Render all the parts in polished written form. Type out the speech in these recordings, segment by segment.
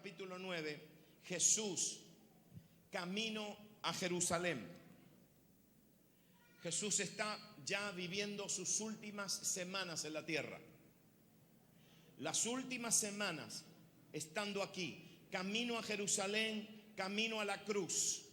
capítulo 9, Jesús, camino a Jerusalén. Jesús está ya viviendo sus últimas semanas en la tierra. Las últimas semanas estando aquí, camino a Jerusalén, camino a la cruz,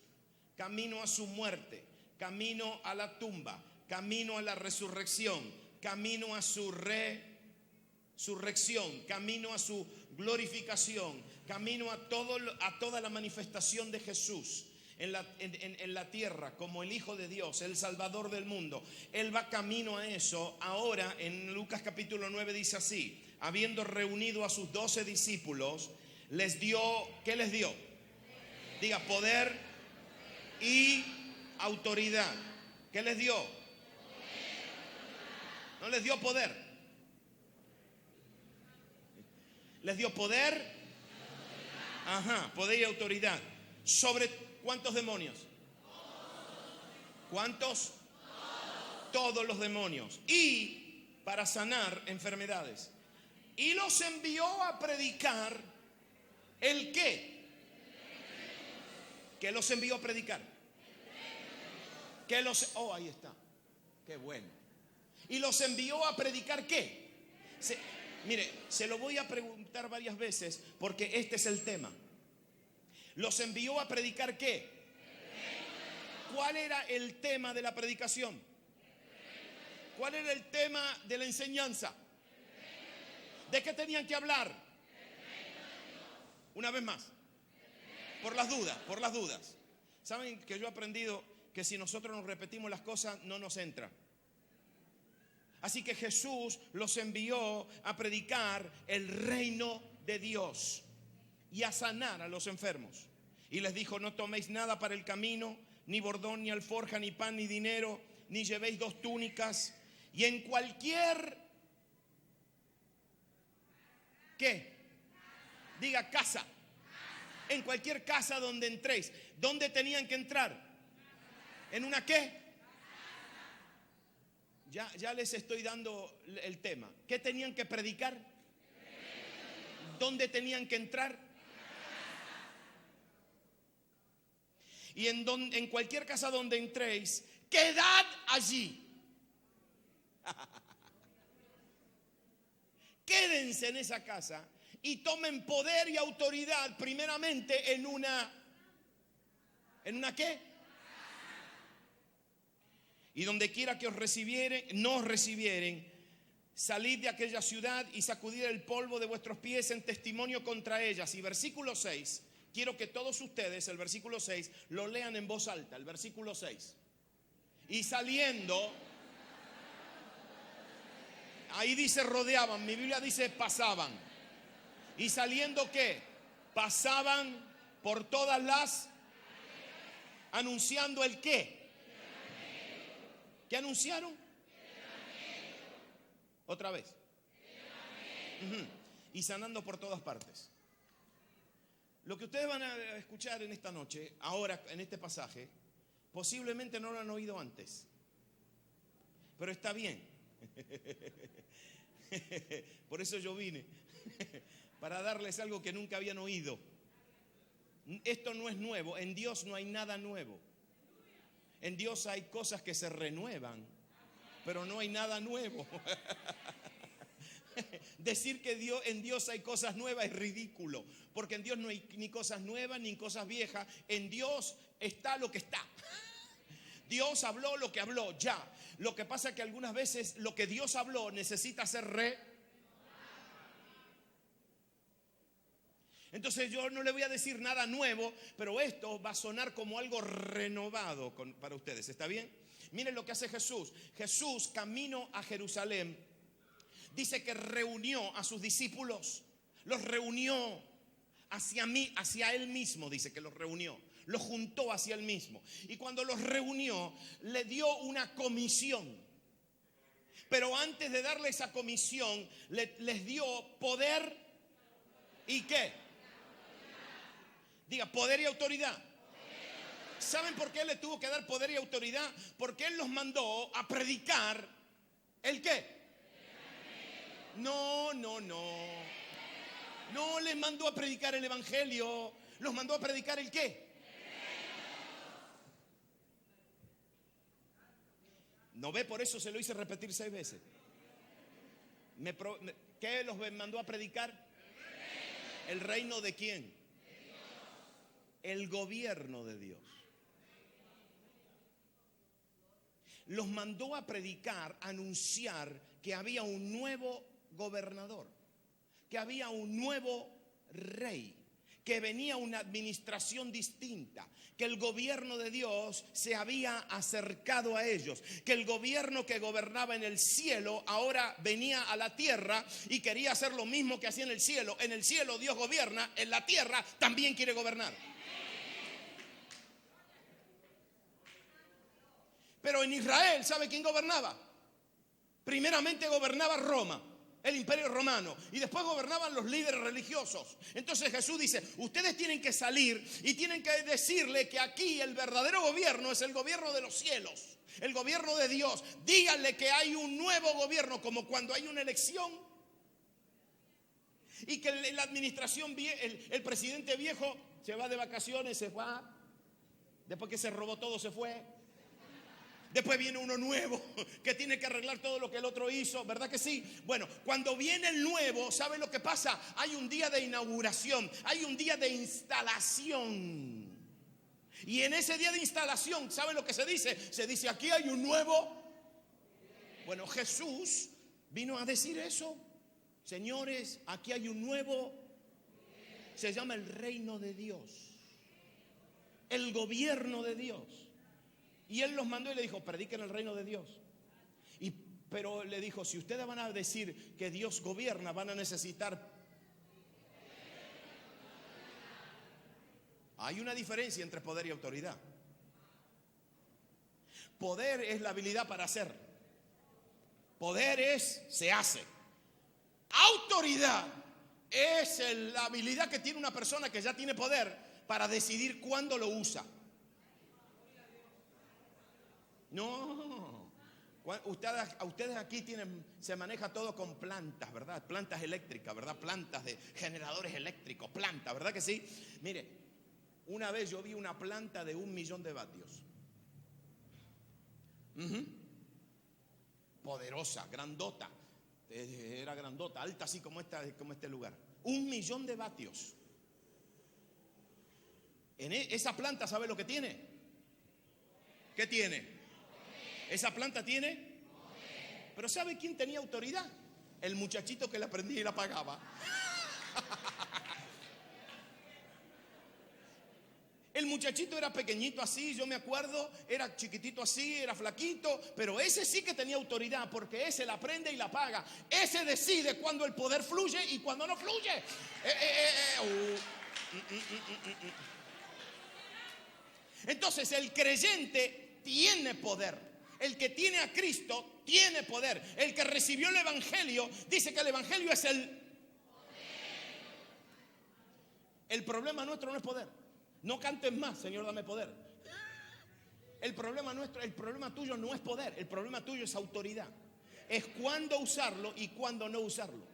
camino a su muerte, camino a la tumba, camino a la resurrección, camino a su resurrección, camino a su glorificación, camino a toda la manifestación de Jesús en la tierra como el Hijo de Dios, el Salvador del mundo. Él va camino a eso. Ahora en Lucas capítulo 9 dice así: habiendo reunido a sus 12 discípulos, les dio, ¿qué les dio? Diga, poder y autoridad. ¿Qué les dio? No les dio poder. Les dio poder. Ajá, poder y autoridad. ¿Sobre cuántos demonios? ¿Cuántos? Todos los demonios. Y para sanar enfermedades. Y los envió a predicar ¿el qué? ¿Qué los envió a predicar? Ahí está. Qué bueno. Y los envió a predicar ¿qué? Mire, se lo voy a preguntar varias veces porque este es el tema. Los envió a predicar ¿qué? ¿Cuál era el tema de la predicación? ¿Cuál era el tema de la enseñanza? ¿De qué tenían que hablar? Una vez más. Por las dudas. ¿Saben que yo he aprendido que si nosotros nos repetimos las cosas no nos entra? Así que Jesús los envió a predicar el reino de Dios y a sanar a los enfermos. Y les dijo: no toméis nada para el camino, ni bordón, ni alforja, ni pan, ni dinero, ni llevéis 2 túnicas. Y en cualquier, ¿qué? Diga casa. En cualquier casa donde entréis. ¿Dónde tenían que entrar? ¿En una qué? Ya les estoy dando el tema. ¿Qué tenían que predicar? ¿Dónde tenían que entrar? Y en cualquier casa donde entréis, quedad allí. Quédense en esa casa y tomen poder y autoridad primeramente en una ¿qué? Y donde quiera que nos recibieren, salid de aquella ciudad y sacudid el polvo de vuestros pies en testimonio contra ellas. Y versículo 6, quiero que todos ustedes, el versículo 6, lo lean en voz alta, el versículo 6. Y saliendo, ahí dice rodeaban, mi Biblia dice pasaban. Y saliendo ¿qué? Pasaban por todas las, anunciando el ¿qué? ¿Qué anunciaron? Otra vez. Y sanando por todas partes. Lo que ustedes van a escuchar en esta noche, ahora en este pasaje, posiblemente no lo han oído antes. Pero está bien. Por eso yo vine. Para darles algo que nunca habían oído. Esto no es nuevo. En Dios no hay nada nuevo. En Dios hay cosas que se renuevan, pero no hay nada nuevo. Decir que en Dios hay cosas nuevas es ridículo, porque en Dios no hay ni cosas nuevas ni cosas viejas. En Dios está lo que está. Dios habló lo que habló, ya. Lo que pasa es que algunas veces lo que Dios habló necesita ser Entonces yo no le voy a decir nada nuevo, pero esto va a sonar como algo renovado para ustedes. ¿Está bien? Miren lo que hace Jesús. Jesús, camino a Jerusalén, dice que reunió a sus discípulos. Los reunió hacia él mismo, dice que los reunió. Los juntó hacia él mismo. Y cuando los reunió, le dio una comisión. Pero antes de darle esa comisión, les dio poder y ¿qué? Diga, poder y autoridad. ¿Saben por qué él le tuvo que dar poder y autoridad? Porque él los mandó a predicar ¿el qué? No les mandó a predicar el evangelio. ¿Los mandó a predicar el qué? ¿No ve? Por eso se lo hice repetir 6 veces. ¿Qué los mandó a predicar? ¿El reino de quién? El gobierno de Dios. Los mandó a predicar, a anunciar que había un nuevo gobernador, que había un nuevo rey, que venía una administración distinta, que el gobierno de Dios se había acercado a ellos, que el gobierno que gobernaba en el cielo ahora venía a la tierra y quería hacer lo mismo que hacía en el cielo. En el cielo Dios gobierna, en la tierra también quiere gobernar. Pero en Israel, ¿sabe quién gobernaba? Primeramente gobernaba Roma, el imperio romano, y después gobernaban los líderes religiosos. Entonces Jesús dice, ustedes tienen que salir y tienen que decirle que aquí el verdadero gobierno es el gobierno de los cielos, el gobierno de Dios. Díganle que hay un nuevo gobierno, como cuando hay una elección y que la administración, el presidente viejo se va de vacaciones, se va, después que se robó todo se fue. Después viene uno nuevo que tiene que arreglar todo lo que el otro hizo, ¿verdad que sí? Bueno, cuando viene el nuevo, ¿sabe lo que pasa? Hay un día de inauguración, hay un día de instalación. Y en ese día de instalación, ¿sabe lo que se dice? Se dice, aquí hay un nuevo. Bueno, Jesús vino a decir eso. Señores, aquí hay un nuevo. Se llama el reino de Dios, el gobierno de Dios. Y él los mandó y le dijo, prediquen el reino de Dios. Pero le dijo, si ustedes van a decir que Dios gobierna, van a necesitar. Hay una diferencia entre poder y autoridad. Poder es la habilidad para hacer. Poder es, se hace. Autoridad es la habilidad que tiene una persona que ya tiene poder para decidir cuándo lo usa. No, ustedes aquí se maneja todo con plantas, ¿verdad? Plantas eléctricas, ¿verdad? Plantas de generadores eléctricos, plantas, ¿verdad que sí? Mire, una vez yo vi una planta de 1.000.000 de vatios. Poderosa, grandota. Era grandota, alta así como este lugar. 1.000.000 de vatios. Esa planta, ¿sabe lo que tiene? ¿Qué tiene? Esa planta tiene. Pero ¿sabe quién tenía autoridad? El muchachito que la prendía y la apagaba. El muchachito era pequeñito así, yo me acuerdo, era chiquitito así, era flaquito, pero ese sí que tenía autoridad, porque ese la prende y la apaga. Ese decide cuando el poder fluye y cuando no fluye. Entonces el creyente tiene poder. El que tiene a Cristo tiene poder. El que recibió el evangelio dice que el evangelio es el poder. El problema nuestro no es poder. No cantes más, Señor, dame poder. El problema tuyo no es poder. El problema tuyo es autoridad. Es cuándo usarlo y cuándo no usarlo.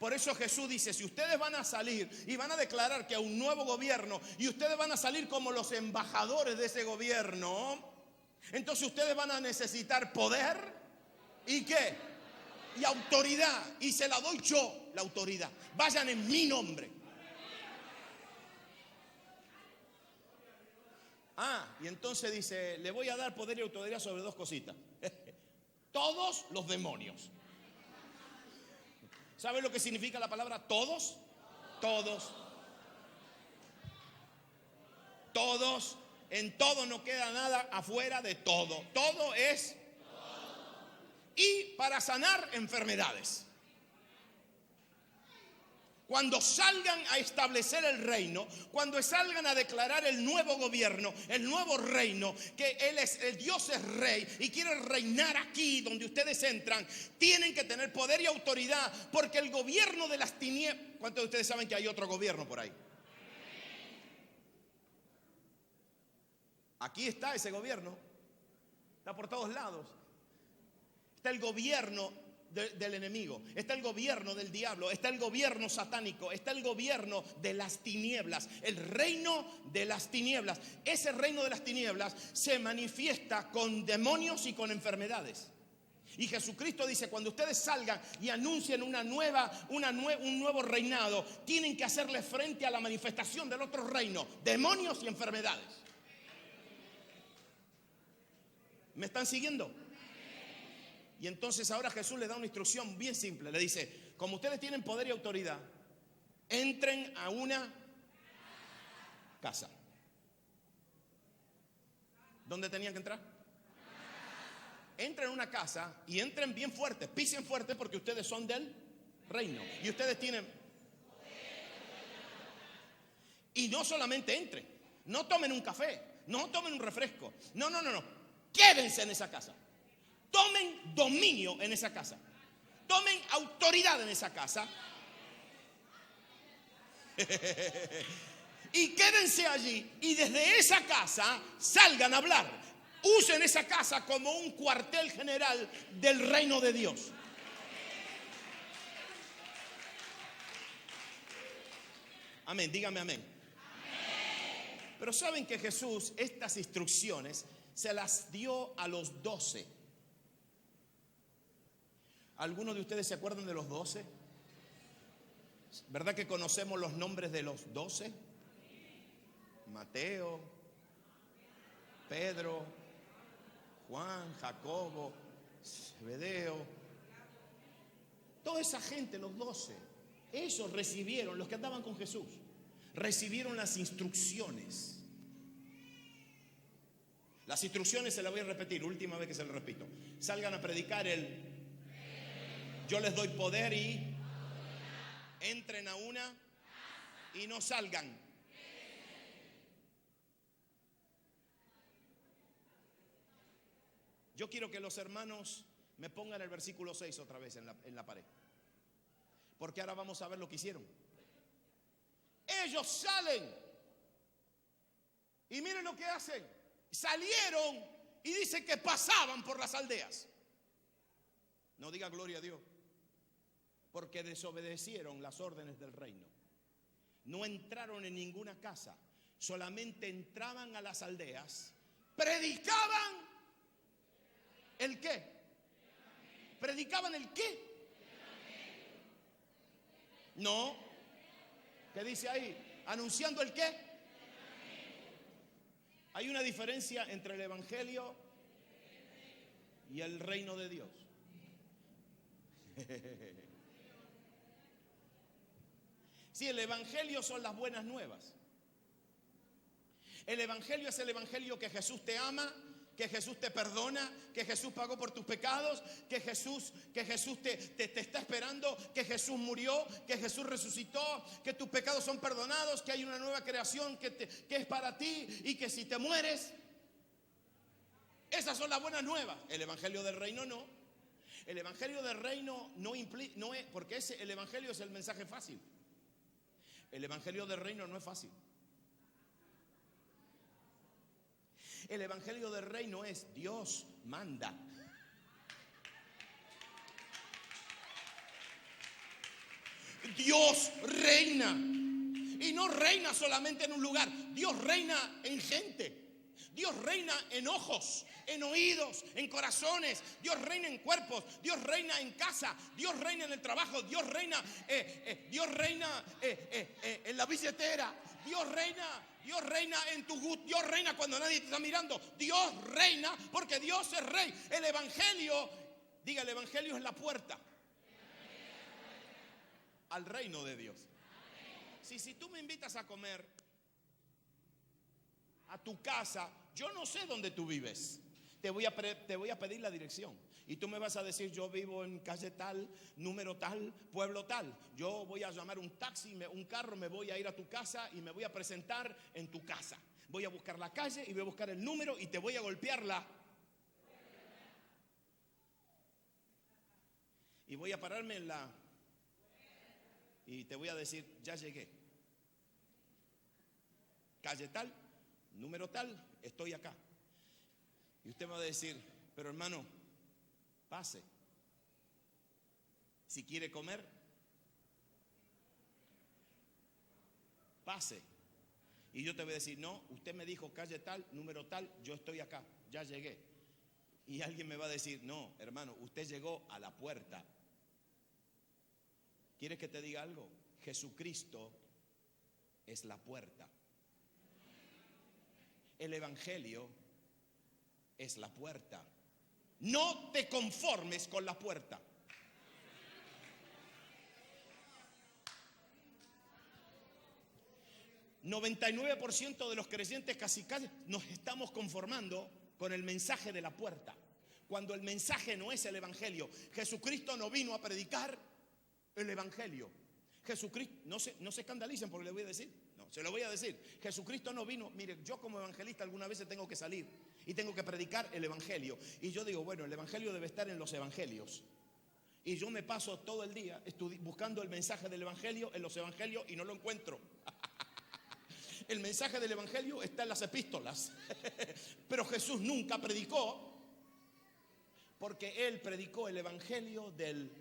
Por eso Jesús dice, si ustedes van a salir y van a declarar que hay un nuevo gobierno y ustedes van a salir como los embajadores de ese gobierno, entonces ustedes van a necesitar poder y ¿qué? Y autoridad. Y se la doy yo, la autoridad. Vayan en mi nombre. Y entonces dice, le voy a dar poder y autoridad sobre 2 cositas. Todos los demonios. ¿Sabe lo que significa la palabra todos? Todos. Todos. En todo no queda nada afuera de todo. Todo es. Y para sanar enfermedades. Cuando salgan a establecer el reino, cuando salgan a declarar el nuevo gobierno, el nuevo reino, que el Dios es rey y quiere reinar aquí donde ustedes entran, tienen que tener poder y autoridad, porque el gobierno de las tinieblas. ¿Cuántos de ustedes saben que hay otro gobierno por ahí? Aquí está ese gobierno, está por todos lados. Está el gobierno del enemigo, está el gobierno del diablo, está el gobierno satánico, está el gobierno de las tinieblas, el reino de las tinieblas. Ese reino de las tinieblas se manifiesta con demonios y con enfermedades. Y Jesucristo dice, cuando ustedes salgan y anuncien un nuevo reinado, tienen que hacerle frente a la manifestación del otro reino, demonios y enfermedades. ¿Me están siguiendo? Y entonces ahora Jesús le da una instrucción bien simple. Le dice, como ustedes tienen poder y autoridad, entren a una casa. ¿Dónde tenían que entrar? Entren a una casa y entren bien fuerte, pisen fuerte, porque ustedes son del reino. Y ustedes tienen... Y no solamente entren, no tomen un café, no tomen un refresco. No. Quédense en esa casa. Tomen dominio en esa casa. Tomen autoridad en esa casa. Y quédense allí. Y desde esa casa salgan a hablar. Usen esa casa como un cuartel general del reino de Dios. Amén, dígame amén. Pero saben que Jesús estas instrucciones se las dio a los 12. ¿Algunos de ustedes se acuerdan de los 12? ¿Verdad que conocemos los nombres de los 12? Mateo, Pedro, Juan, Jacobo, Zebedeo. Toda esa gente, los 12, ellos recibieron, los que andaban con Jesús, recibieron las instrucciones. Las instrucciones se las voy a repetir, última vez que se las repito. Salgan a predicar yo les doy poder y entren a una y no salgan. Yo quiero que los hermanos me pongan el versículo 6 otra vez en la pared. Porque ahora vamos a ver lo que hicieron. Ellos salen y miren lo que hacen. Salieron y dicen que pasaban por las aldeas. No diga gloria a Dios. Porque desobedecieron las órdenes del reino. No entraron en ninguna casa. Solamente entraban a las aldeas. Predicaban ¿el qué? ¿Predicaban el qué? No. ¿Qué dice ahí? ¿Anunciando el qué? Hay una diferencia entre el evangelio y el reino de Dios. Sí, el evangelio son las buenas nuevas. El evangelio es el evangelio que Jesús te ama, que Jesús te perdona, que Jesús pagó por tus pecados, que Jesús te está esperando, que Jesús murió, que Jesús resucitó, que tus pecados son perdonados, que hay una nueva creación que es para ti y que si te mueres, esas son las buenas nuevas. El evangelio del reino no. El evangelio del reino no es, porque el evangelio es el mensaje fácil. El evangelio del reino no es fácil. El evangelio del reino es Dios manda. Dios reina. Y no reina solamente en un lugar. Dios reina en gente. Dios reina en ojos, en oídos, en corazones. Dios reina en cuerpos. Dios reina en casa. Dios reina en el trabajo. Dios reina en la billetera. Dios reina en tu gusto. Dios reina cuando nadie te está mirando. Dios reina porque Dios es rey. El evangelio, diga, el evangelio es la puerta al reino de Dios. Si tú me invitas a comer a tu casa, yo no sé dónde tú vives. Te voy a pedir la dirección. Y tú me vas a decir, yo vivo en calle tal, número tal, pueblo tal. Yo voy a llamar un taxi, un carro, me voy a ir a tu casa y me voy a presentar en tu casa. Voy a buscar la calle y voy a buscar el número y te voy a golpearla. Y voy a pararme y te voy a decir, ya llegué. Calle tal, número tal, estoy acá. Y usted me va a decir, pero hermano, pase. Si quiere comer, pase. Y yo te voy a decir, no, usted me dijo calle tal, número tal, yo estoy acá, ya llegué. Y alguien me va a decir, no, hermano, usted llegó a la puerta. ¿Quieres que te diga algo? Jesucristo es la puerta. El evangelio es la puerta. No te conformes con la puerta. %99 de los creyentes casi nos estamos conformando con el mensaje de la puerta, cuando el mensaje no es el evangelio. Jesucristo no vino a predicar el evangelio. Jesucristo, no se escandalicen porque le voy a decir, no, se lo voy a decir. Jesucristo no vino, mire, yo como evangelista algunas veces tengo que salir y tengo que predicar el evangelio. Y yo digo, bueno, el evangelio debe estar en los evangelios. Y yo me paso todo el día buscando el mensaje del evangelio en los evangelios y no lo encuentro. El mensaje del evangelio está en las epístolas. Pero Jesús nunca predicó, porque Él predicó el evangelio del...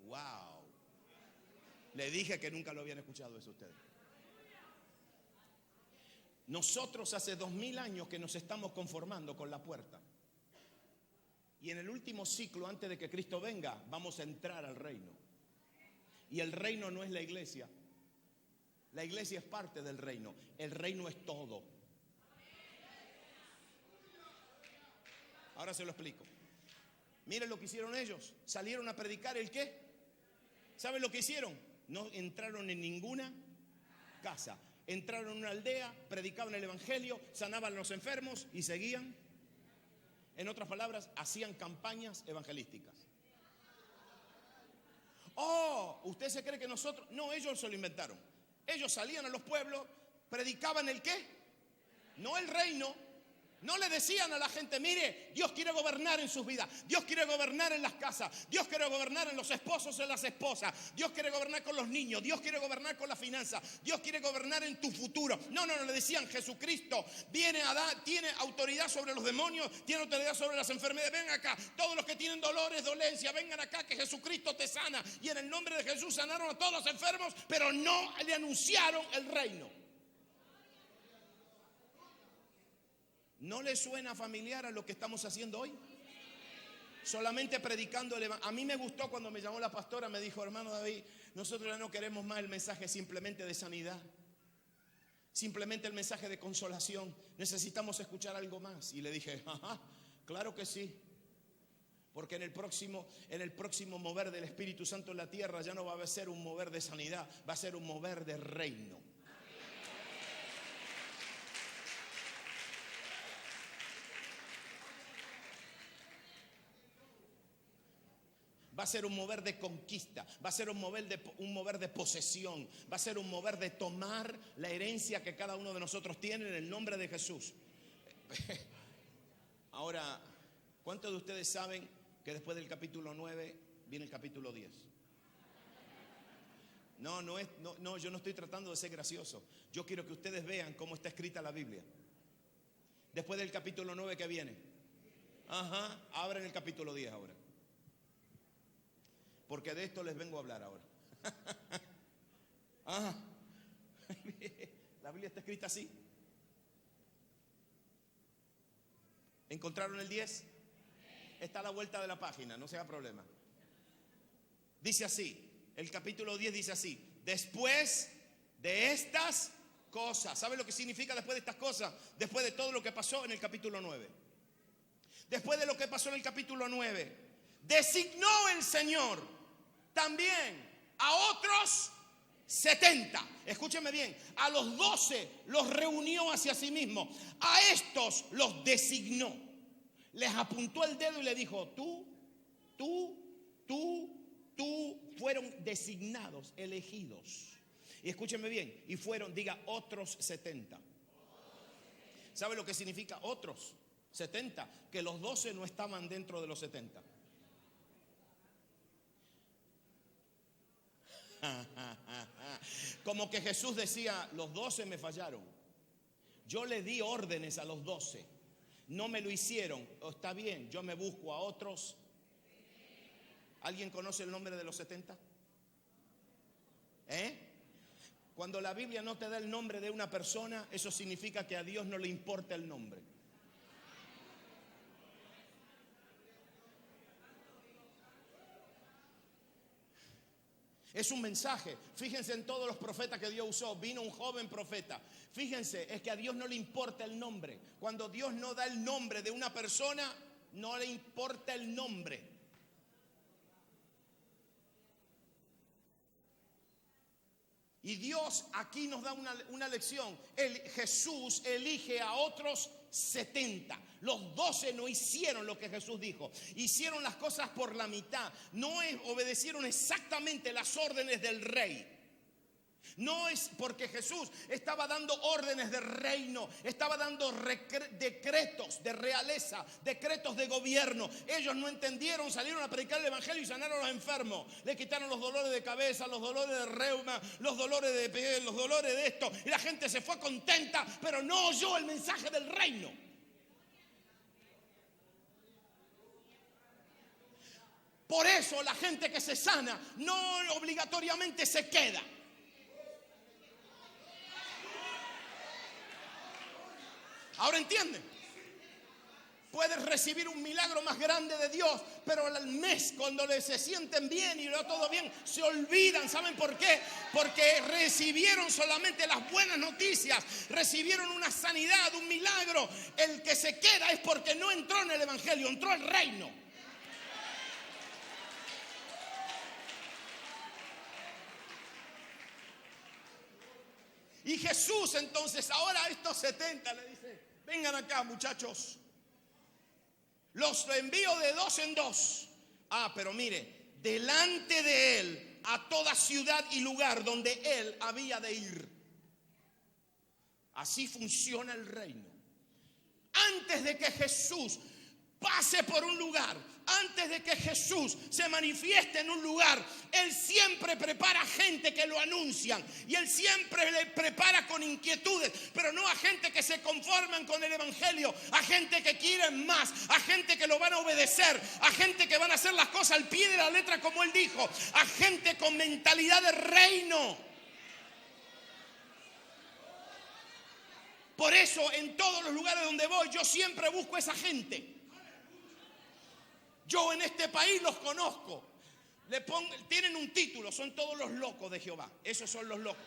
Wow. Le dije que nunca lo habían escuchado eso ustedes. Nosotros hace 2000 años que nos estamos conformando con la puerta. Y en el último ciclo, antes de que Cristo venga, vamos a entrar al reino. Y el reino no es la iglesia. La iglesia es parte del reino. El reino es todo. Ahora se lo explico. Miren lo que hicieron ellos. Salieron a predicar el qué. ¿Saben lo que hicieron? No entraron en ninguna casa. Entraron en una aldea, predicaban el evangelio, sanaban a los enfermos y seguían. En otras palabras, hacían campañas evangelísticas. Oh, ¿usted se cree que nosotros? No, ellos se lo inventaron. Ellos salían a los pueblos, predicaban el qué, no el reino. No le decían a la gente, mire, Dios quiere gobernar en sus vidas, Dios quiere gobernar en las casas, Dios quiere gobernar en los esposos, en las esposas, Dios quiere gobernar con los niños, Dios quiere gobernar con la finanza, Dios quiere gobernar en tu futuro. No, le decían, Jesucristo viene a dar, tiene autoridad sobre los demonios, tiene autoridad sobre las enfermedades. Ven acá, todos los que tienen dolores, dolencias, vengan acá que Jesucristo te sana. Y en el nombre de Jesús sanaron a todos los enfermos, pero no le anunciaron el reino. ¿No le suena familiar a lo que estamos haciendo hoy? Solamente predicando el evangelio. A mí me gustó cuando me llamó la pastora, me dijo, hermano David, nosotros ya no queremos más el mensaje simplemente de sanidad, simplemente el mensaje de consolación. Necesitamos escuchar algo más. Y le dije, ajá, claro que sí. Porque en el próximo mover del Espíritu Santo en la tierra ya no va a ser un mover de sanidad, va a ser un mover de reino. Va a ser un mover de conquista, va a ser un mover de posesión, va a ser un mover de tomar la herencia que cada uno de nosotros tiene en el nombre de Jesús. Ahora, ¿cuántos de ustedes saben que después del capítulo 9 viene el capítulo 10? No, yo no estoy tratando de ser gracioso. Yo quiero que ustedes vean cómo está escrita la Biblia. Después del capítulo 9 que viene. Ajá, abren el capítulo 10 ahora. Porque de esto les vengo a hablar ahora. La Biblia está escrita así. ¿Encontraron el 10? Está a la vuelta de la página, no sea problema. Dice así, el capítulo 10 dice así: después de estas cosas. ¿Sabe lo que significa después de estas cosas? Después de todo lo que pasó en el capítulo 9. Después de lo que pasó en el capítulo 9, designó el Señor también a otros 70. Escúcheme bien, a los 12 los reunió hacia sí mismo. A estos los designó. Les apuntó el dedo y le dijo, tú fueron designados, elegidos. Y escúcheme bien, y fueron, diga, otros 70. ¿Sabe lo que significa otros 70? Que los 12 no estaban dentro de los 70. Como que Jesús decía, los 12 me fallaron. Yo le di órdenes a los 12. no me lo hicieron. Está bien, yo me busco a otros. ¿Alguien conoce el nombre de los 70? Cuando la Biblia no te da el nombre de una persona, eso significa que a Dios no le importa el nombre. Es un mensaje. Fíjense en todos los profetas que Dios usó. Vino un joven profeta. Fíjense, es que a Dios no le importa el nombre. Cuando Dios no da el nombre de una persona, no le importa el nombre. Y Dios aquí nos da una lección. Jesús elige a otros 70. Los 12 no hicieron lo que Jesús dijo. Hicieron las cosas por la mitad. No obedecieron exactamente las órdenes del rey. No es porque Jesús estaba dando órdenes de reino, estaba dando decretos de realeza, decretos de gobierno. Ellos no entendieron, salieron a predicar el evangelio y sanaron a los enfermos. Le quitaron los dolores de cabeza, los dolores de reuma, los dolores de piel, los dolores de esto. Y la gente se fue contenta, pero no oyó el mensaje del reino. Por eso la gente que se sana no obligatoriamente se queda. Ahora entienden. Puedes recibir un milagro más grande de Dios, pero al mes, cuando se sienten bien y va todo bien, se olvidan. ¿Saben por qué? Porque recibieron solamente las buenas noticias, recibieron una sanidad, un milagro. El que se queda es porque no entró en el evangelio, entró al reino. Y Jesús entonces ahora a estos 70 le dice: vengan acá, muchachos, los envío de 2 en 2. Pero mire, delante de él a toda ciudad y lugar donde él había de ir. Así funciona el reino. Antes de que Jesús pase por un lugar, antes de que Jesús se manifieste en un lugar, Él siempre prepara gente que lo anuncian. Y Él siempre le prepara con inquietudes, pero no a gente que se conforman con el evangelio, a gente que quieren más, a gente que lo van a obedecer, a gente que van a hacer las cosas al pie de la letra como Él dijo, a gente con mentalidad de reino. Por eso en todos los lugares donde voy yo siempre busco a esa gente. Yo en este país los conozco. Tienen un título, son todos los locos de Jehová. Esos son los locos.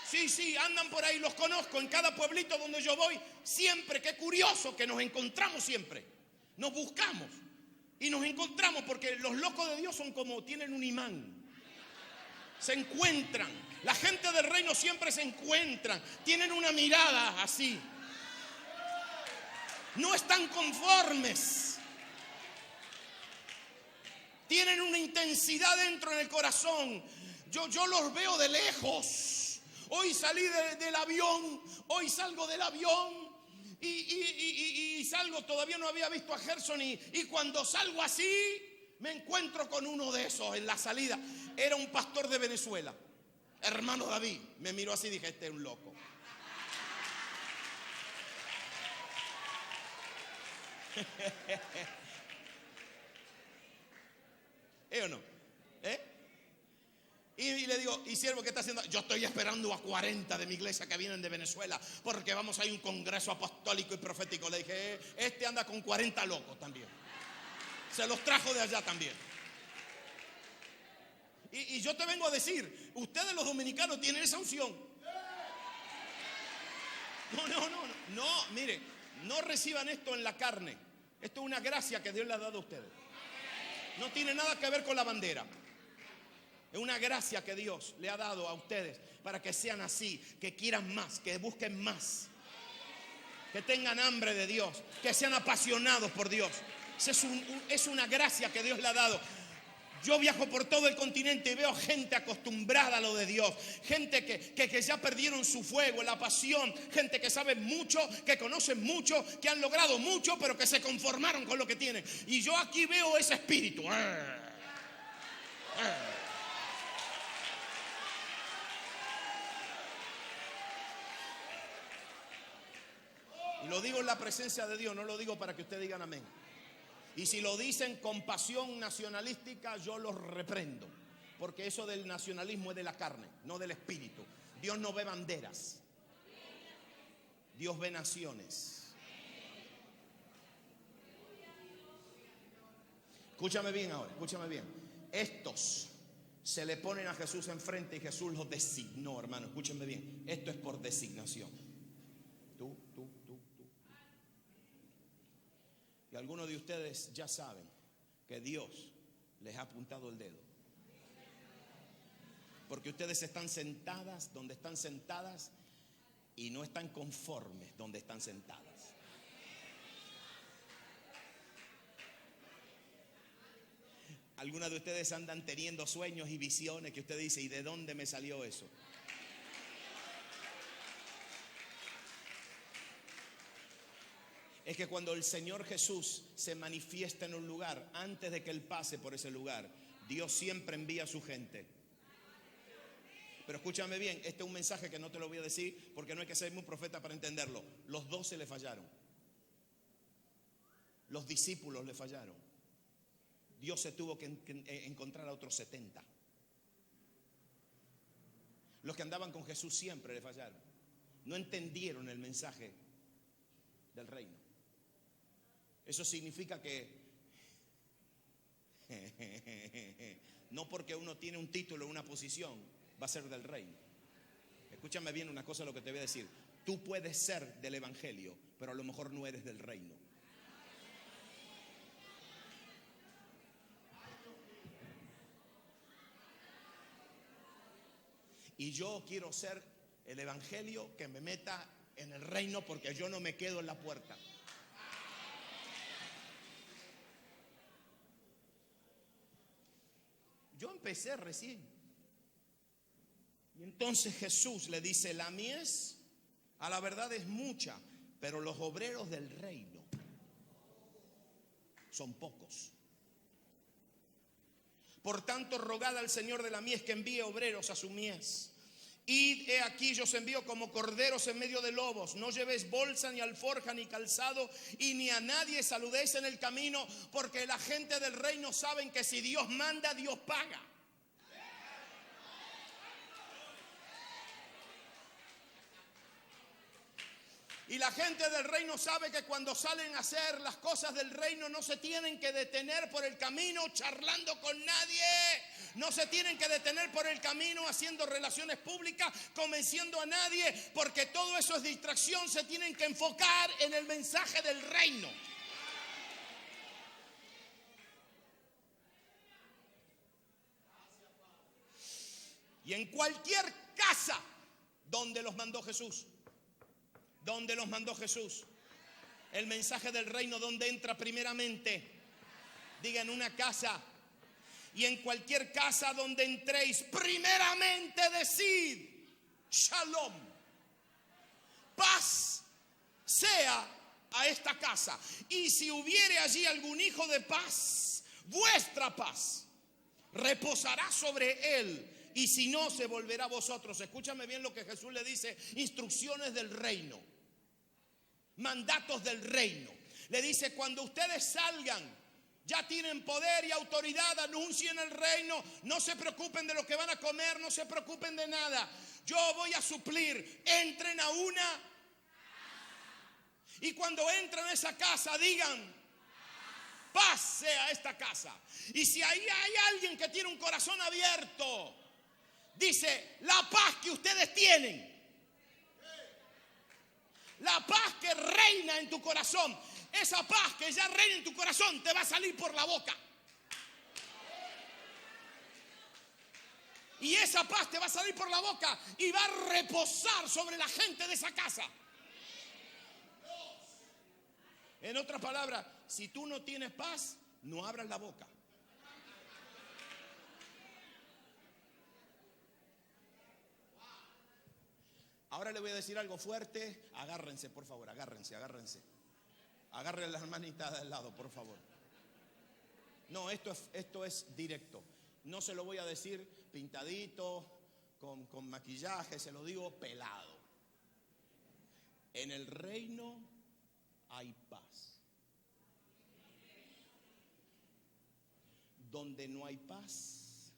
Sí, andan por ahí, los conozco. En cada pueblito donde yo voy, siempre, qué curioso que nos encontramos siempre. Nos buscamos y nos encontramos porque los locos de Dios son como, tienen un imán. Se encuentran. La gente del reino siempre se encuentran. Tienen una mirada así. No están conformes. Tienen una intensidad dentro en el corazón. Yo los veo de lejos. Hoy salí del avión. Hoy salgo del avión. Y salgo, todavía no había visto a Gerson. Y cuando salgo así, me encuentro con uno de esos en la salida. Era un pastor de Venezuela. Hermano David. Me miró así y dije: este es un loco. ¿O no? Y le digo: ¿y siervo qué está haciendo? Yo estoy esperando a 40 de mi iglesia que vienen de Venezuela, porque vamos a ir a un congreso apostólico y profético. Le dije: este anda con 40 locos también. Se los trajo de allá también. Y yo te vengo a decir, ustedes los dominicanos tienen esa unción. No, mire, no reciban esto en la carne. Esto es una gracia que Dios le ha dado a ustedes. No tiene nada que ver con la bandera. Es una gracia que Dios le ha dado a ustedes para que sean así, que quieran más, que busquen más, que tengan hambre de Dios, que sean apasionados por Dios. Es una gracia que Dios le ha dado. Yo viajo por todo el continente y veo gente acostumbrada a lo de Dios, gente que ya perdieron su fuego, la pasión, gente que sabe mucho, que conocen mucho, que han logrado mucho, pero que se conformaron con lo que tienen. Y yo aquí veo ese espíritu. Lo digo en la presencia de Dios, no lo digo para que ustedes digan amén. Y si lo dicen con pasión nacionalística, yo los reprendo. Porque eso del nacionalismo es de la carne, no del espíritu. Dios no ve banderas. Dios ve naciones. Escúchame bien ahora, escúchame bien. Estos se le ponen a Jesús enfrente y Jesús los designó, hermano. Escúchame bien. Esto es por designación. Tú. Y algunos de ustedes ya saben que Dios les ha apuntado el dedo. Porque ustedes están sentadas donde están sentadas y no están conformes donde están sentadas. Algunas de ustedes andan teniendo sueños y visiones que usted dice, ¿y de dónde me salió eso? Es que cuando el Señor Jesús se manifiesta en un lugar, antes de que Él pase por ese lugar, Dios siempre envía a su gente. Pero escúchame bien, este es un mensaje que no te lo voy a decir porque no hay que ser muy profeta para entenderlo. Los 12 le fallaron. Los discípulos le fallaron. Dios se tuvo que encontrar a otros 70. Los que andaban con Jesús siempre le fallaron. No entendieron el mensaje del reino. Eso significa que no porque uno tiene un título o una posición va a ser del reino. Escúchame bien una cosa lo que te voy a decir. Tú puedes ser del evangelio, pero a lo mejor no eres del reino. Y yo quiero ser el evangelio que me meta en el reino porque yo no me quedo en la puerta. Yo empecé recién. Y entonces Jesús le dice, la mies a la verdad es mucha, pero los obreros del reino son pocos. Por tanto, rogad al Señor de la mies que envíe obreros a su mies. Id, he aquí, yo os envío como corderos en medio de lobos. No llevéis bolsa, ni alforja, ni calzado, y ni a nadie saludéis en el camino, porque la gente del reino saben que si Dios manda, Dios paga. Y la gente del reino sabe que cuando salen a hacer las cosas del reino no se tienen que detener por el camino charlando con nadie. No se tienen que detener por el camino haciendo relaciones públicas, convenciendo a nadie, porque todo eso es distracción. Se tienen que enfocar en el mensaje del reino. Y en cualquier casa donde los mandó Jesús. ¿Dónde los mandó Jesús? El mensaje del reino, ¿dónde entra primeramente? Diga, en una casa. Y en cualquier casa donde entréis, primeramente decid, Shalom. Paz sea a esta casa. Y si hubiere allí algún hijo de paz, vuestra paz reposará sobre él. Y si no, se volverá a vosotros. Escúchame bien lo que Jesús le dice. Instrucciones del reino. Mandatos del reino. Le dice, cuando ustedes salgan, ya tienen poder y autoridad, anuncien el reino. No se preocupen de lo que van a comer, no se preocupen de nada. Yo voy a suplir. Entren a una. Y cuando entren a esa casa, digan, paz sea esta casa. Y si ahí hay alguien que tiene un corazón abierto, dice, la paz que ustedes tienen, la paz que reina en tu corazón, esa paz que ya reina en tu corazón te va a salir por la boca. Y esa paz te va a salir por la boca y va a reposar sobre la gente de esa casa. En otras palabras, si tú no tienes paz, no abras la boca. Ahora le voy a decir algo fuerte. Agárrense, por favor, agárrense. Agarren las manitas del lado, por favor. No, esto es directo. No se lo voy a decir pintadito, con maquillaje, se lo digo pelado. En el reino hay paz. Donde no hay paz,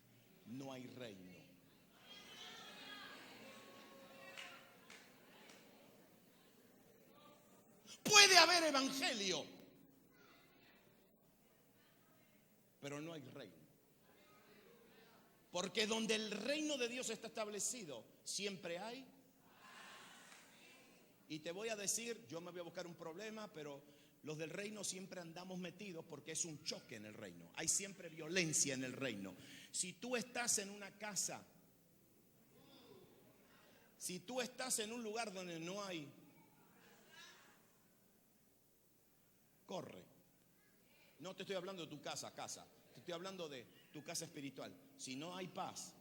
no hay reino. Puede haber evangelio, pero no hay reino. Porque donde el reino de Dios está establecido, siempre hay. Y te voy a decir, yo me voy a buscar un problema, pero los del reino siempre andamos metidos porque es un choque en el reino. Hay siempre violencia en el reino. Si tú estás en una casa, si tú estás en un lugar donde no hay, corre. No te estoy hablando de tu casa, te estoy hablando de tu casa espiritual. Si no hay paz,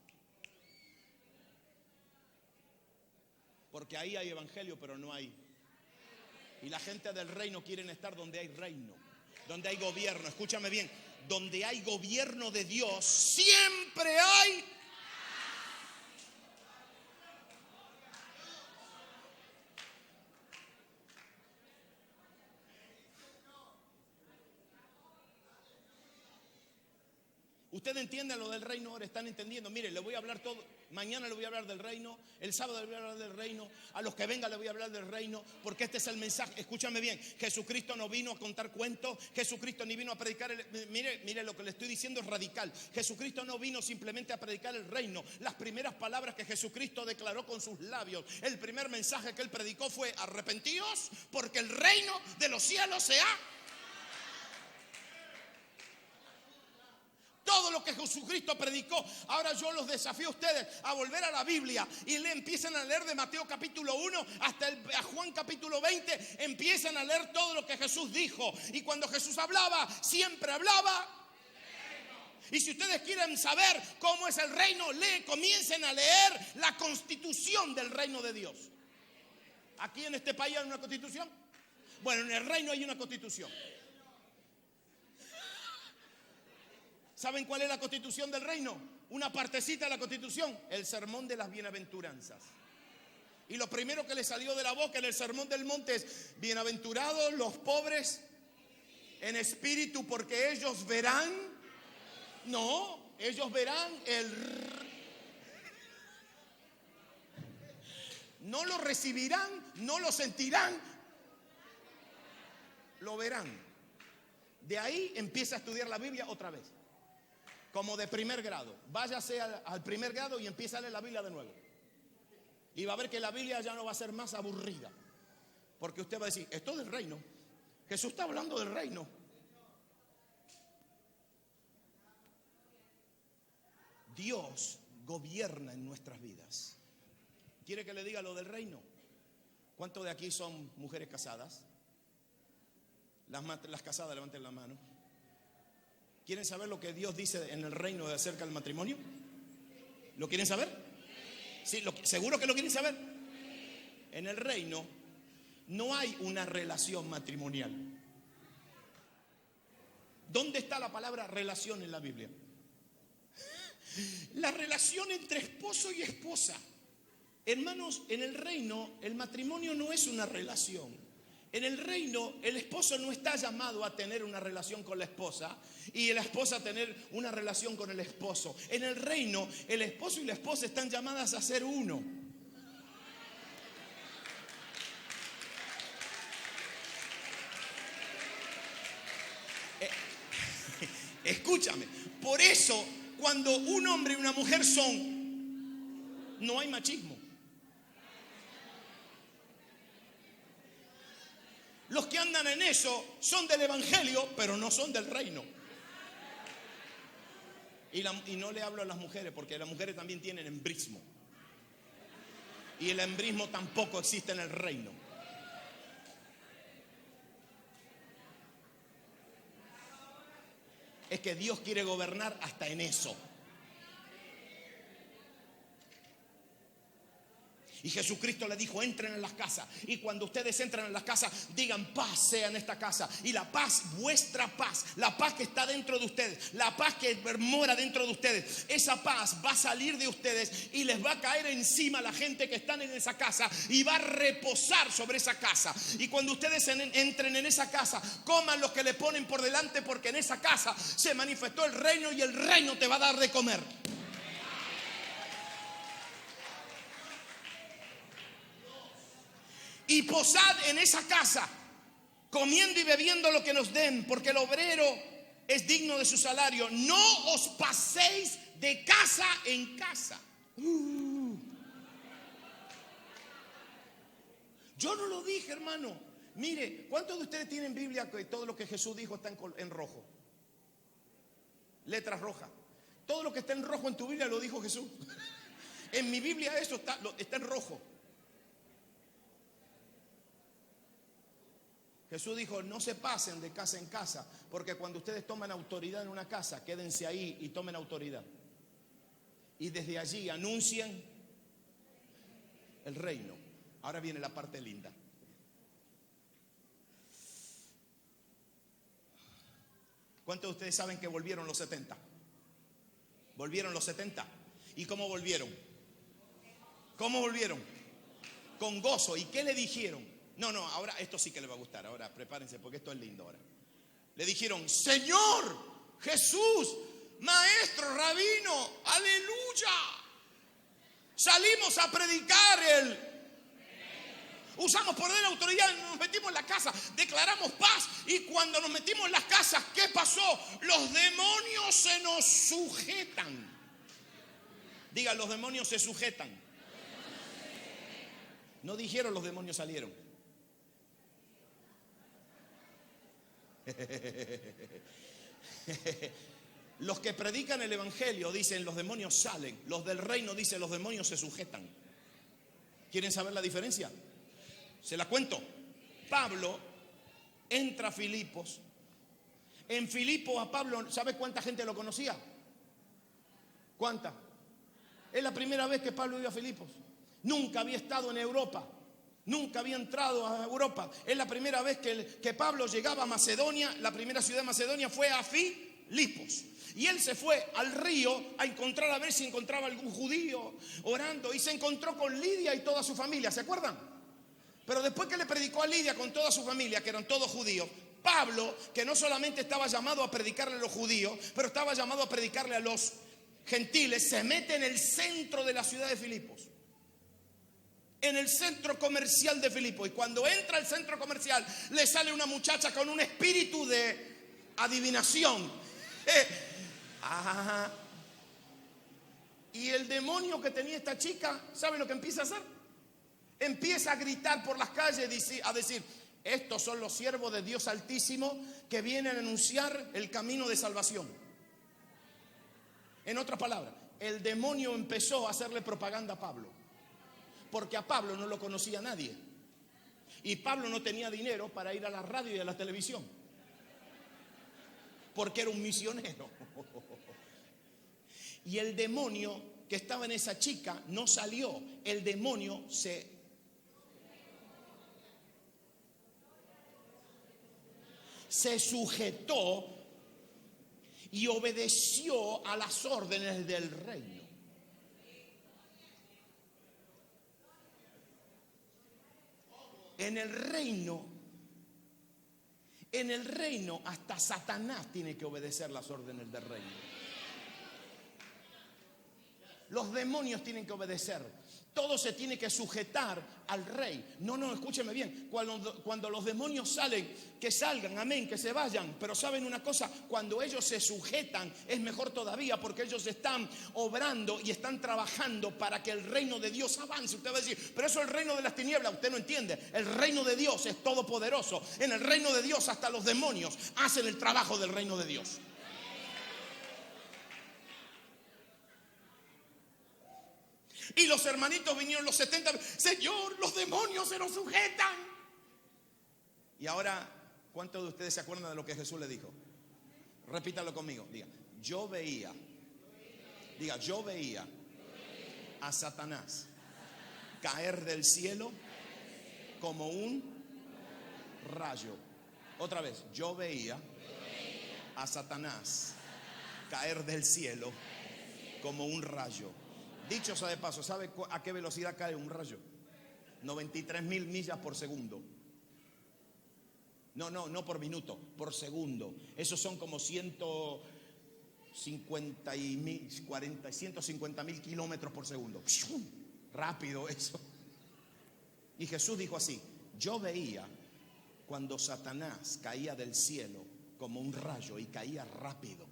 porque ahí hay evangelio, pero no hay. Y la gente del reino quieren estar donde hay reino, donde hay gobierno. Escúchame bien, donde hay gobierno de Dios, siempre hay. Usted entiende lo del reino ahora, están entendiendo. Mire, le voy a hablar todo. Mañana le voy a hablar del reino. El sábado le voy a hablar del reino. A los que vengan le voy a hablar del reino. Porque este es el mensaje. Escúchame bien. Jesucristo no vino a contar cuentos. Jesucristo ni vino a predicar. Mire, lo que le estoy diciendo es radical. Jesucristo no vino simplemente a predicar el reino. Las primeras palabras que Jesucristo declaró con sus labios, el primer mensaje que él predicó fue: arrepentíos, porque el reino de los cielos se ha. Todo lo que Jesucristo predicó. Ahora yo los desafío a ustedes a volver a la Biblia y le empiezan a leer de Mateo capítulo 1 hasta a Juan capítulo 20. Empiezan a leer todo lo que Jesús dijo. Y cuando Jesús hablaba, siempre hablaba. Y si ustedes quieren saber cómo es el reino, comiencen a leer la constitución del reino de Dios. ¿Aquí en este país hay una constitución? Bueno, en el reino hay una constitución. ¿Saben cuál es la constitución del reino? Una partecita de la constitución, el sermón de las bienaventuranzas. Y lo primero que le salió de la boca en el sermón del monte es: bienaventurados los pobres en espíritu, porque ellos verán. No, ellos verán no lo recibirán, no lo sentirán, lo verán. De ahí empieza a estudiar la Biblia otra vez. Como de primer grado. Váyase al primer grado y empieza a leer la Biblia de nuevo. Y va a ver que la Biblia ya no va a ser más aburrida. Porque usted va a decir: esto es del reino. Jesús está hablando del reino. Dios gobierna en nuestras vidas. ¿Quiere que le diga lo del reino? ¿Cuántos de aquí son mujeres casadas? Las casadas, levanten la mano. ¿Quieren saber lo que Dios dice en el reino de acerca del matrimonio? ¿Lo quieren saber? Sí, ¿seguro que lo quieren saber? En el reino no hay una relación matrimonial. ¿Dónde está la palabra relación en la Biblia? La relación entre esposo y esposa. Hermanos, en el reino el matrimonio no es una relación. En el reino el esposo no está llamado a tener una relación con la esposa y la esposa a tener una relación con el esposo. En el reino el esposo y la esposa están llamadas a ser uno. Escúchame, por eso cuando un hombre y una mujer son, no hay machismo. Los que andan en eso son del evangelio, pero no son del reino. Y no le hablo a las mujeres, porque las mujeres también tienen embrismo. Y el embrismo tampoco existe en el reino. Es que Dios quiere gobernar hasta en eso. Y Jesucristo le dijo, entren en las casas. Y cuando ustedes entran en las casas, digan, paz sea en esta casa. Y la paz, vuestra paz, la paz que está dentro de ustedes, la paz que mora dentro de ustedes, esa paz va a salir de ustedes y les va a caer encima a la gente que están en esa casa y va a reposar sobre esa casa. Y cuando ustedes entren en esa casa, coman lo que le ponen por delante, porque en esa casa se manifestó el reino y el reino te va a dar de comer. Y posad en esa casa, comiendo y bebiendo lo que nos den, porque el obrero es digno de su salario. No os paséis de casa en casa. Yo no lo dije, hermano. Mire, ¿cuántos de ustedes tienen Biblia que todo lo que Jesús dijo está en rojo? Letras rojas. Todo lo que está en rojo en tu Biblia lo dijo Jesús. En mi Biblia eso está en rojo. Jesús dijo, no se pasen de casa en casa, porque cuando ustedes toman autoridad en una casa, quédense ahí y tomen autoridad. Y desde allí anuncien el reino. Ahora viene la parte linda. ¿Cuántos de ustedes saben que volvieron los 70? ¿Volvieron los 70? ¿Y cómo volvieron? ¿Cómo volvieron? Con gozo. ¿Y qué le dijeron? No, ahora esto sí que le va a gustar. Ahora prepárense porque esto es lindo ahora. Le dijeron, Señor, Jesús, Maestro, Rabino, aleluya. Salimos a predicar usamos poder, autoridad, nos metimos en la casa, declaramos paz. Y cuando nos metimos en las casas, ¿qué pasó? Los demonios se nos sujetan. Diga, los demonios se sujetan. No dijeron los demonios salieron. Los que predican el evangelio dicen los demonios salen. Los del reino dicen los demonios se sujetan. ¿Quieren saber la diferencia? Se la cuento. Pablo entra a Filipos. En Filipos a Pablo, ¿sabe cuánta gente lo conocía? ¿Cuánta? Es la primera vez que Pablo iba a Filipos. Nunca había estado en Europa. Nunca había entrado a Europa. Es la primera vez que Pablo llegaba a Macedonia. La primera ciudad de Macedonia fue a Filipos. Y él se fue al río a encontrar, a ver si encontraba algún judío orando. Y se encontró con Lidia y toda su familia. ¿Se acuerdan? Pero después que le predicó a Lidia con toda su familia, que eran todos judíos, Pablo, que no solamente estaba llamado a predicarle a los judíos, pero estaba llamado a predicarle a los gentiles, se mete en el centro de la ciudad de Filipos. En el centro comercial de Filipos. Y cuando entra al centro comercial, le sale una muchacha con un espíritu de adivinación. Y el demonio que tenía esta chica, ¿sabe lo que empieza a hacer? Empieza a gritar por las calles, a decir, estos son los siervos de Dios Altísimo que vienen a anunciar el camino de salvación. En otras palabras, el demonio empezó a hacerle propaganda a Pablo. Porque a Pablo no lo conocía nadie. Y Pablo no tenía dinero para ir a la radio y a la televisión. Porque era un misionero. Y el demonio que estaba en esa chica no salió. El demonio se sujetó y obedeció a las órdenes del reino. En el reino hasta Satanás tiene que obedecer las órdenes del reino. Los demonios tienen que obedecer. Todo se tiene que sujetar al rey. No, escúcheme bien. Cuando los demonios salen, que salgan, amén, que se vayan. Pero ¿saben una cosa? Cuando ellos se sujetan es mejor todavía, porque ellos están obrando y están trabajando para que el reino de Dios avance. Usted va a decir, pero eso es el reino de las tinieblas. Usted no entiende. El reino de Dios es todopoderoso. En el reino de Dios hasta los demonios hacen el trabajo del reino de Dios. Y los hermanitos vinieron los 70. Señor, los demonios se nos sujetan. Y ahora, ¿cuántos de ustedes se acuerdan de lo que Jesús le dijo? Repítalo conmigo. Diga, yo veía a Satanás caer del cielo como un rayo. Otra vez, yo veía a Satanás caer del cielo como un rayo. Dicho sea de paso, ¿sabe a qué velocidad cae un rayo? 93.000 millas por segundo. No por minuto, por segundo. Esos son como 150.000 kilómetros por segundo. Rápido eso. Y Jesús dijo así: yo veía cuando Satanás caía del cielo como un rayo y caía rápido.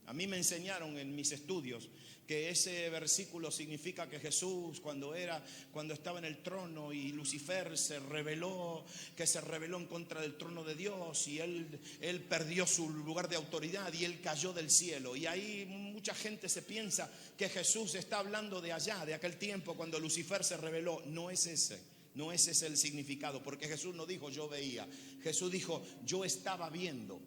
A mí me enseñaron en mis estudios que ese versículo significa que Jesús cuando estaba en el trono y Lucifer se rebeló en contra del trono de Dios, y él perdió su lugar de autoridad y él cayó del cielo. Y ahí mucha gente se piensa que Jesús está hablando de allá, de aquel tiempo cuando Lucifer se rebeló. No es ese el significado, porque Jesús no dijo yo veía, Jesús dijo yo estaba viendo.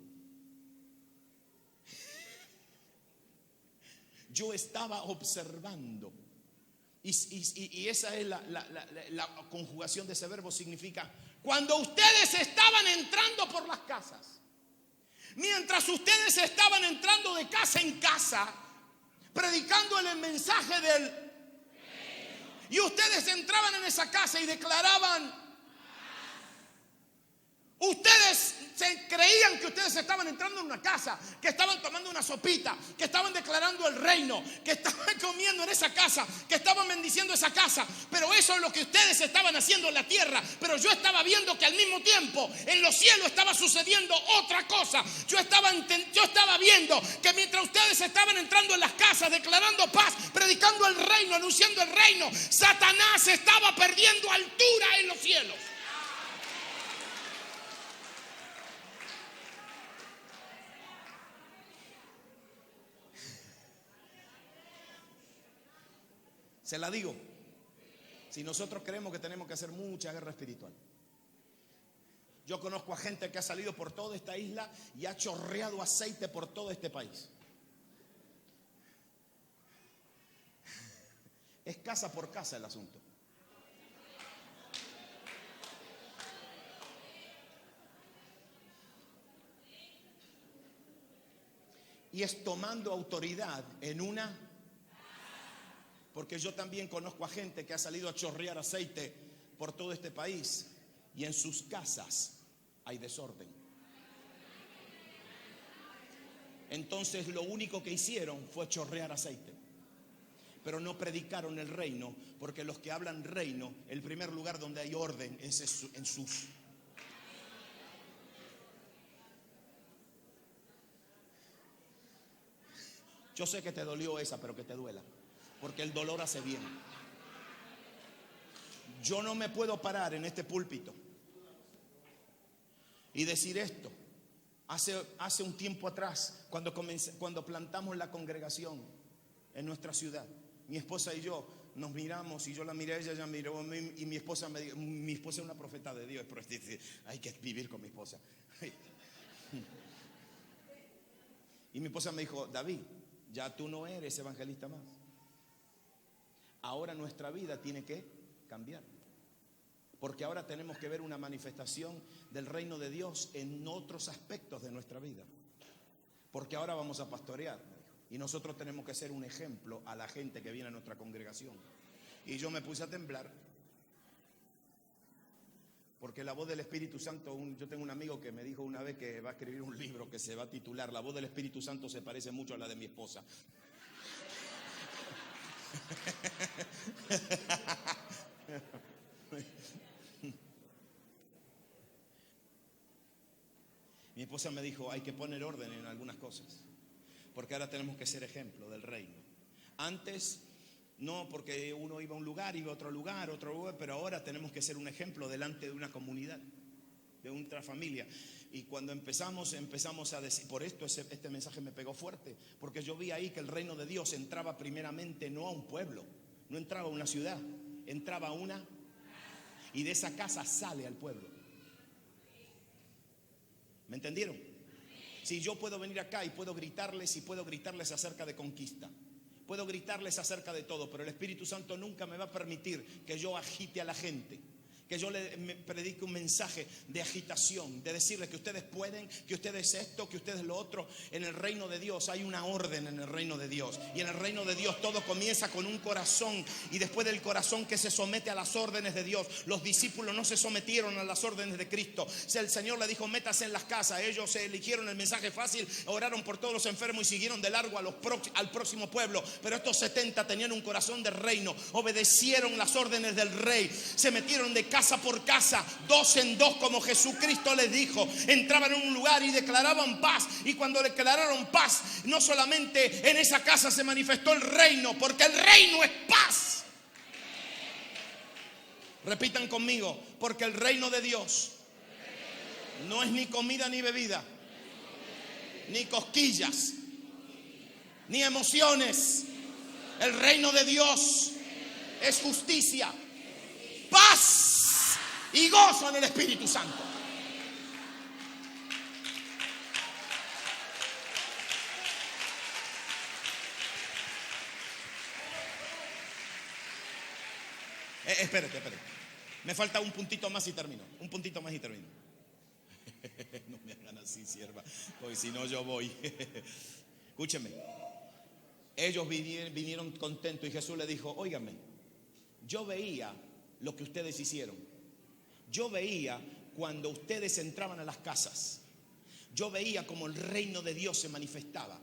Yo estaba observando. Y esa es la conjugación de ese verbo. Significa cuando ustedes estaban entrando por las casas, mientras ustedes estaban entrando de casa en casa, predicando el mensaje del... Y ustedes entraban en esa casa y declaraban... Ustedes se creían que ustedes estaban entrando en una casa, que estaban tomando una sopita, que estaban declarando el reino, que estaban comiendo en esa casa, que estaban bendiciendo esa casa. Pero eso es lo que ustedes estaban haciendo en la tierra. Pero yo estaba viendo que al mismo tiempo en los cielos estaba sucediendo otra cosa. Yo estaba viendo que mientras ustedes estaban entrando en las casas, declarando paz, predicando el reino, anunciando el reino, Satanás estaba perdiendo altura en los cielos. Se la digo, si nosotros creemos que tenemos que hacer mucha guerra espiritual. Yo conozco a gente que ha salido por toda esta isla y ha chorreado aceite por todo este país. Es casa por casa el asunto. Y es tomando autoridad en una... Porque yo también conozco a gente que ha salido a chorrear aceite por todo este país y en sus casas hay desorden. Entonces lo único que hicieron fue chorrear aceite, pero no predicaron el reino, porque los que hablan reino, el primer lugar donde hay orden es en sus... Yo sé que te dolió esa, pero que te duela, porque el dolor hace bien. Yo no me puedo parar en este púlpito y decir esto. Hace un tiempo atrás, cuando plantamos la congregación en nuestra ciudad, mi esposa y yo nos miramos, y yo la miré, ella miró a mí, y mi esposa me dijo, mi esposa es una profeta de Dios, pero hay que vivir con mi esposa. Y mi esposa me dijo: David, ya tú no eres evangelista más. Ahora nuestra vida tiene que cambiar, porque ahora tenemos que ver una manifestación del reino de Dios en otros aspectos de nuestra vida, porque ahora vamos a pastorear, y nosotros tenemos que ser un ejemplo a la gente que viene a nuestra congregación. Y yo me puse a temblar, porque la voz del Espíritu Santo, yo tengo un amigo que me dijo una vez que va a escribir un libro que se va a titular La voz del Espíritu Santo se parece mucho a la de mi esposa. Mi esposa me dijo: hay que poner orden en algunas cosas, porque ahora tenemos que ser ejemplo del reino. Antes no, porque uno iba a un lugar, iba a otro lugar, pero ahora tenemos que ser un ejemplo delante de una comunidad, de otra familia. Y cuando empezamos a decir, por esto este mensaje me pegó fuerte, porque yo vi ahí que el reino de Dios entraba primeramente no a un pueblo, no entraba a una ciudad, entraba a una, y de esa casa sale al pueblo. ¿Me entendieron? Si yo puedo venir acá y puedo gritarles acerca de conquista, puedo gritarles acerca de todo, pero el Espíritu Santo nunca me va a permitir que yo agite a la gente, que yo me predique un mensaje de agitación, de decirles que ustedes pueden, que ustedes esto, que ustedes lo otro. En el reino de Dios hay una orden en el reino de Dios. Y en el reino de Dios todo comienza con un corazón. Y después del corazón que se somete a las órdenes de Dios. Los discípulos no se sometieron a las órdenes de Cristo. El Señor le dijo, métase en las casas. Ellos se eligieron el mensaje fácil, oraron por todos los enfermos y siguieron de largo al próximo pueblo. Pero estos 70 tenían un corazón de reino. Obedecieron las órdenes del rey. Se metieron de casa por casa, 2 en 2, como Jesucristo les dijo. Entraban en un lugar y declaraban paz. Y cuando declararon paz, no solamente en esa casa se manifestó el reino, porque el reino es paz. Repitan conmigo, porque el reino de Dios no es ni comida ni bebida, ni cosquillas, ni emociones. El reino de Dios es justicia, paz y gozo en el Espíritu Santo. Espérate. Me falta un puntito más y termino. Un puntito más y termino. No me hagan así, sierva, porque si no yo voy. Escúcheme. Ellos vinieron contentos y Jesús les dijo, óigame, yo veía lo que ustedes hicieron. Yo veía cuando ustedes entraban a las casas. Yo veía como el reino de Dios se manifestaba.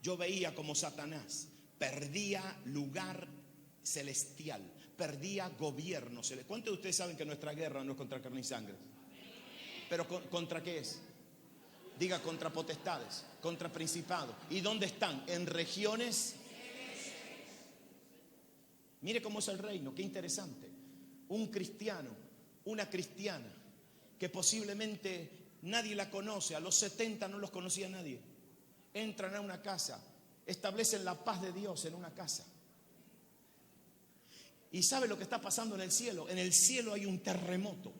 Yo veía como Satanás perdía lugar celestial, perdía gobierno celestial. ¿Cuántos de ustedes saben que nuestra guerra no es contra carne y sangre? ¿Pero contra qué es? Diga, contra potestades, contra principados. ¿Y dónde están? En regiones. Mire cómo es el reino, qué interesante. Un cristiano, una cristiana, que posiblemente nadie la conoce, a los 70 no los conocía nadie. Entran a una casa, establecen la paz de Dios en una casa. ¿Y sabe lo que está pasando en el cielo? En el cielo hay un terremoto.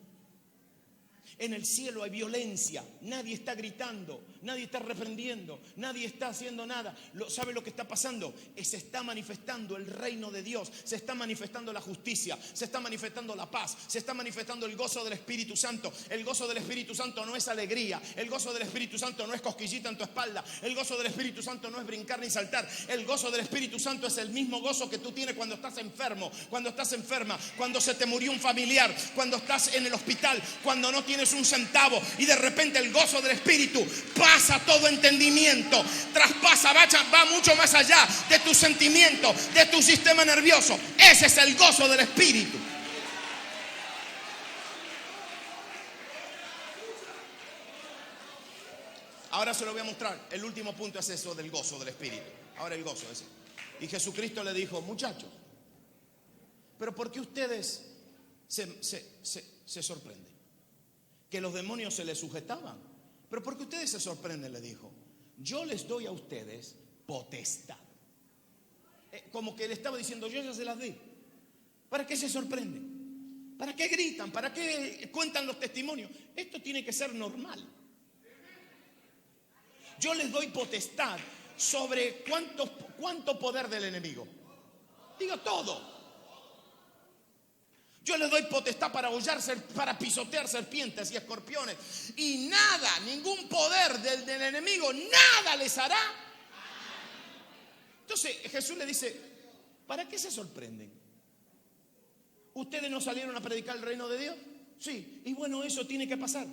En el cielo hay violencia. Nadie está gritando, nadie está reprendiendo, nadie está haciendo nada. ¿Sabe lo que está pasando? Se está manifestando el reino de Dios. Se está manifestando la justicia. Se está manifestando la paz. Se está manifestando el gozo del Espíritu Santo. El gozo del Espíritu Santo no es alegría. El gozo del Espíritu Santo no es cosquillita en tu espalda. El gozo del Espíritu Santo no es brincar ni saltar. El gozo del Espíritu Santo es el mismo gozo que tú tienes cuando estás enfermo, cuando estás enferma, cuando se te murió un familiar, cuando estás en el hospital, cuando no tienes un centavo y de repente el gozo del Espíritu pasa todo entendimiento, traspasa, va mucho más allá de tus sentimientos, de tu sistema nervioso. Ese es el gozo del Espíritu. Ahora se lo voy a mostrar. El último punto es eso del gozo del Espíritu. Ahora el gozo ese. Y Jesucristo le dijo, muchachos, pero ¿por qué ustedes se sorprenden? Que los demonios se les sujetaban. Pero ¿por qué ustedes se sorprenden? Le dijo, yo les doy a ustedes potestad. Como que le estaba diciendo, yo ya se las di. ¿Para qué se sorprenden? ¿Para qué gritan? ¿Para qué cuentan los testimonios? Esto tiene que ser normal. Yo les doy potestad sobre cuánto poder del enemigo. Digo todo. Yo les doy potestad para para pisotear serpientes y escorpiones. Y nada, ningún poder del enemigo, nada les hará. Entonces Jesús le dice, ¿para qué se sorprenden? ¿Ustedes no salieron a predicar el reino de Dios? Sí, y bueno, eso tiene que pasar.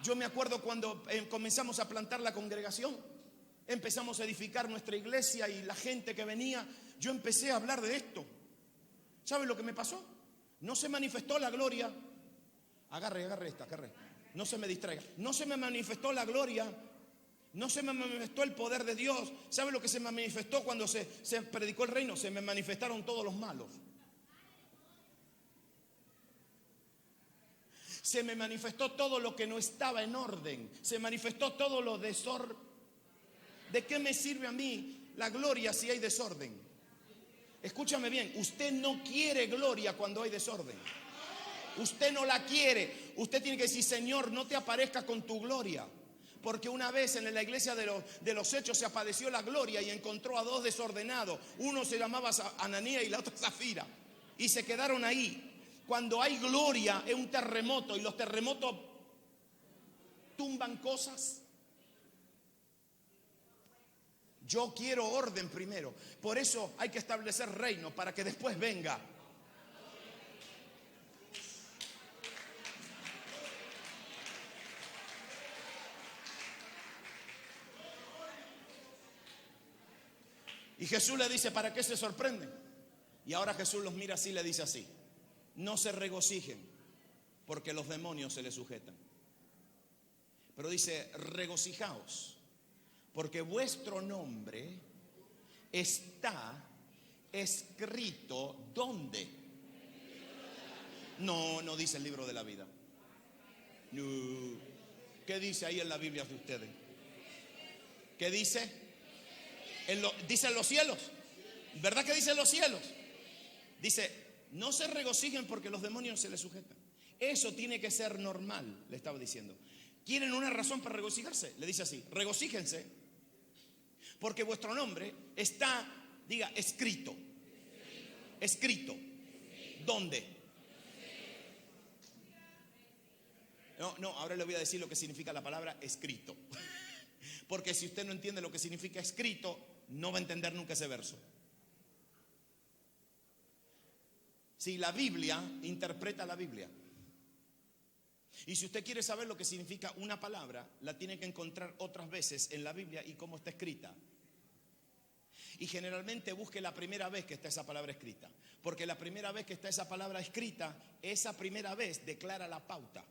Yo me acuerdo cuando comenzamos a plantar la congregación, empezamos a edificar nuestra iglesia y la gente que venía, yo empecé a hablar de esto. ¿Sabe lo que me pasó? No se manifestó la gloria. Agarre esta. No se me distraiga. No se me manifestó la gloria. No se me manifestó el poder de Dios. ¿Sabe lo que se me manifestó cuando se predicó el reino? Se me manifestaron todos los malos. Se me manifestó todo lo que no estaba en orden. Se manifestó todo lo desorden. ¿De qué me sirve a mí la gloria si hay desorden? Escúchame bien, usted no quiere gloria cuando hay desorden. Usted no la quiere. Usted tiene que decir, Señor, no te aparezcas con tu gloria. Porque una vez en la iglesia de los Hechos se apareció la gloria y encontró a dos desordenados. Uno se llamaba Ananías y la otra Zafira. Y se quedaron ahí. Cuando hay gloria es un terremoto, y los terremotos tumban cosas. Yo quiero orden primero. Por eso hay que establecer reino para que después venga. Y Jesús le dice, ¿para qué se sorprenden? Y ahora Jesús los mira así y le dice así: no se regocijen porque los demonios se les sujetan. Pero dice, regocijaos porque vuestro nombre está escrito ¿dónde? No, no dice el libro de la vida. No. ¿Qué dice ahí en la Biblia de ustedes? ¿Qué dice? Dice en los cielos. ¿Verdad que dice en los cielos? Dice, no se regocijen porque los demonios se les sujetan. Eso tiene que ser normal, le estaba diciendo. ¿Quieren una razón para regocijarse? Le dice así, regocíjense porque vuestro nombre está, diga, escrito. Escrito. ¿Dónde? No, ahora le voy a decir lo que significa la palabra escrito. Porque si usted no entiende lo que significa escrito, no va a entender nunca ese verso. Si la Biblia interpreta la Biblia. Y si usted quiere saber lo que significa una palabra, la tiene que encontrar otras veces en la Biblia y cómo está escrita. Y generalmente busque la primera vez que está esa palabra escrita. Porque la primera vez que está esa palabra escrita, esa primera vez declara la pauta.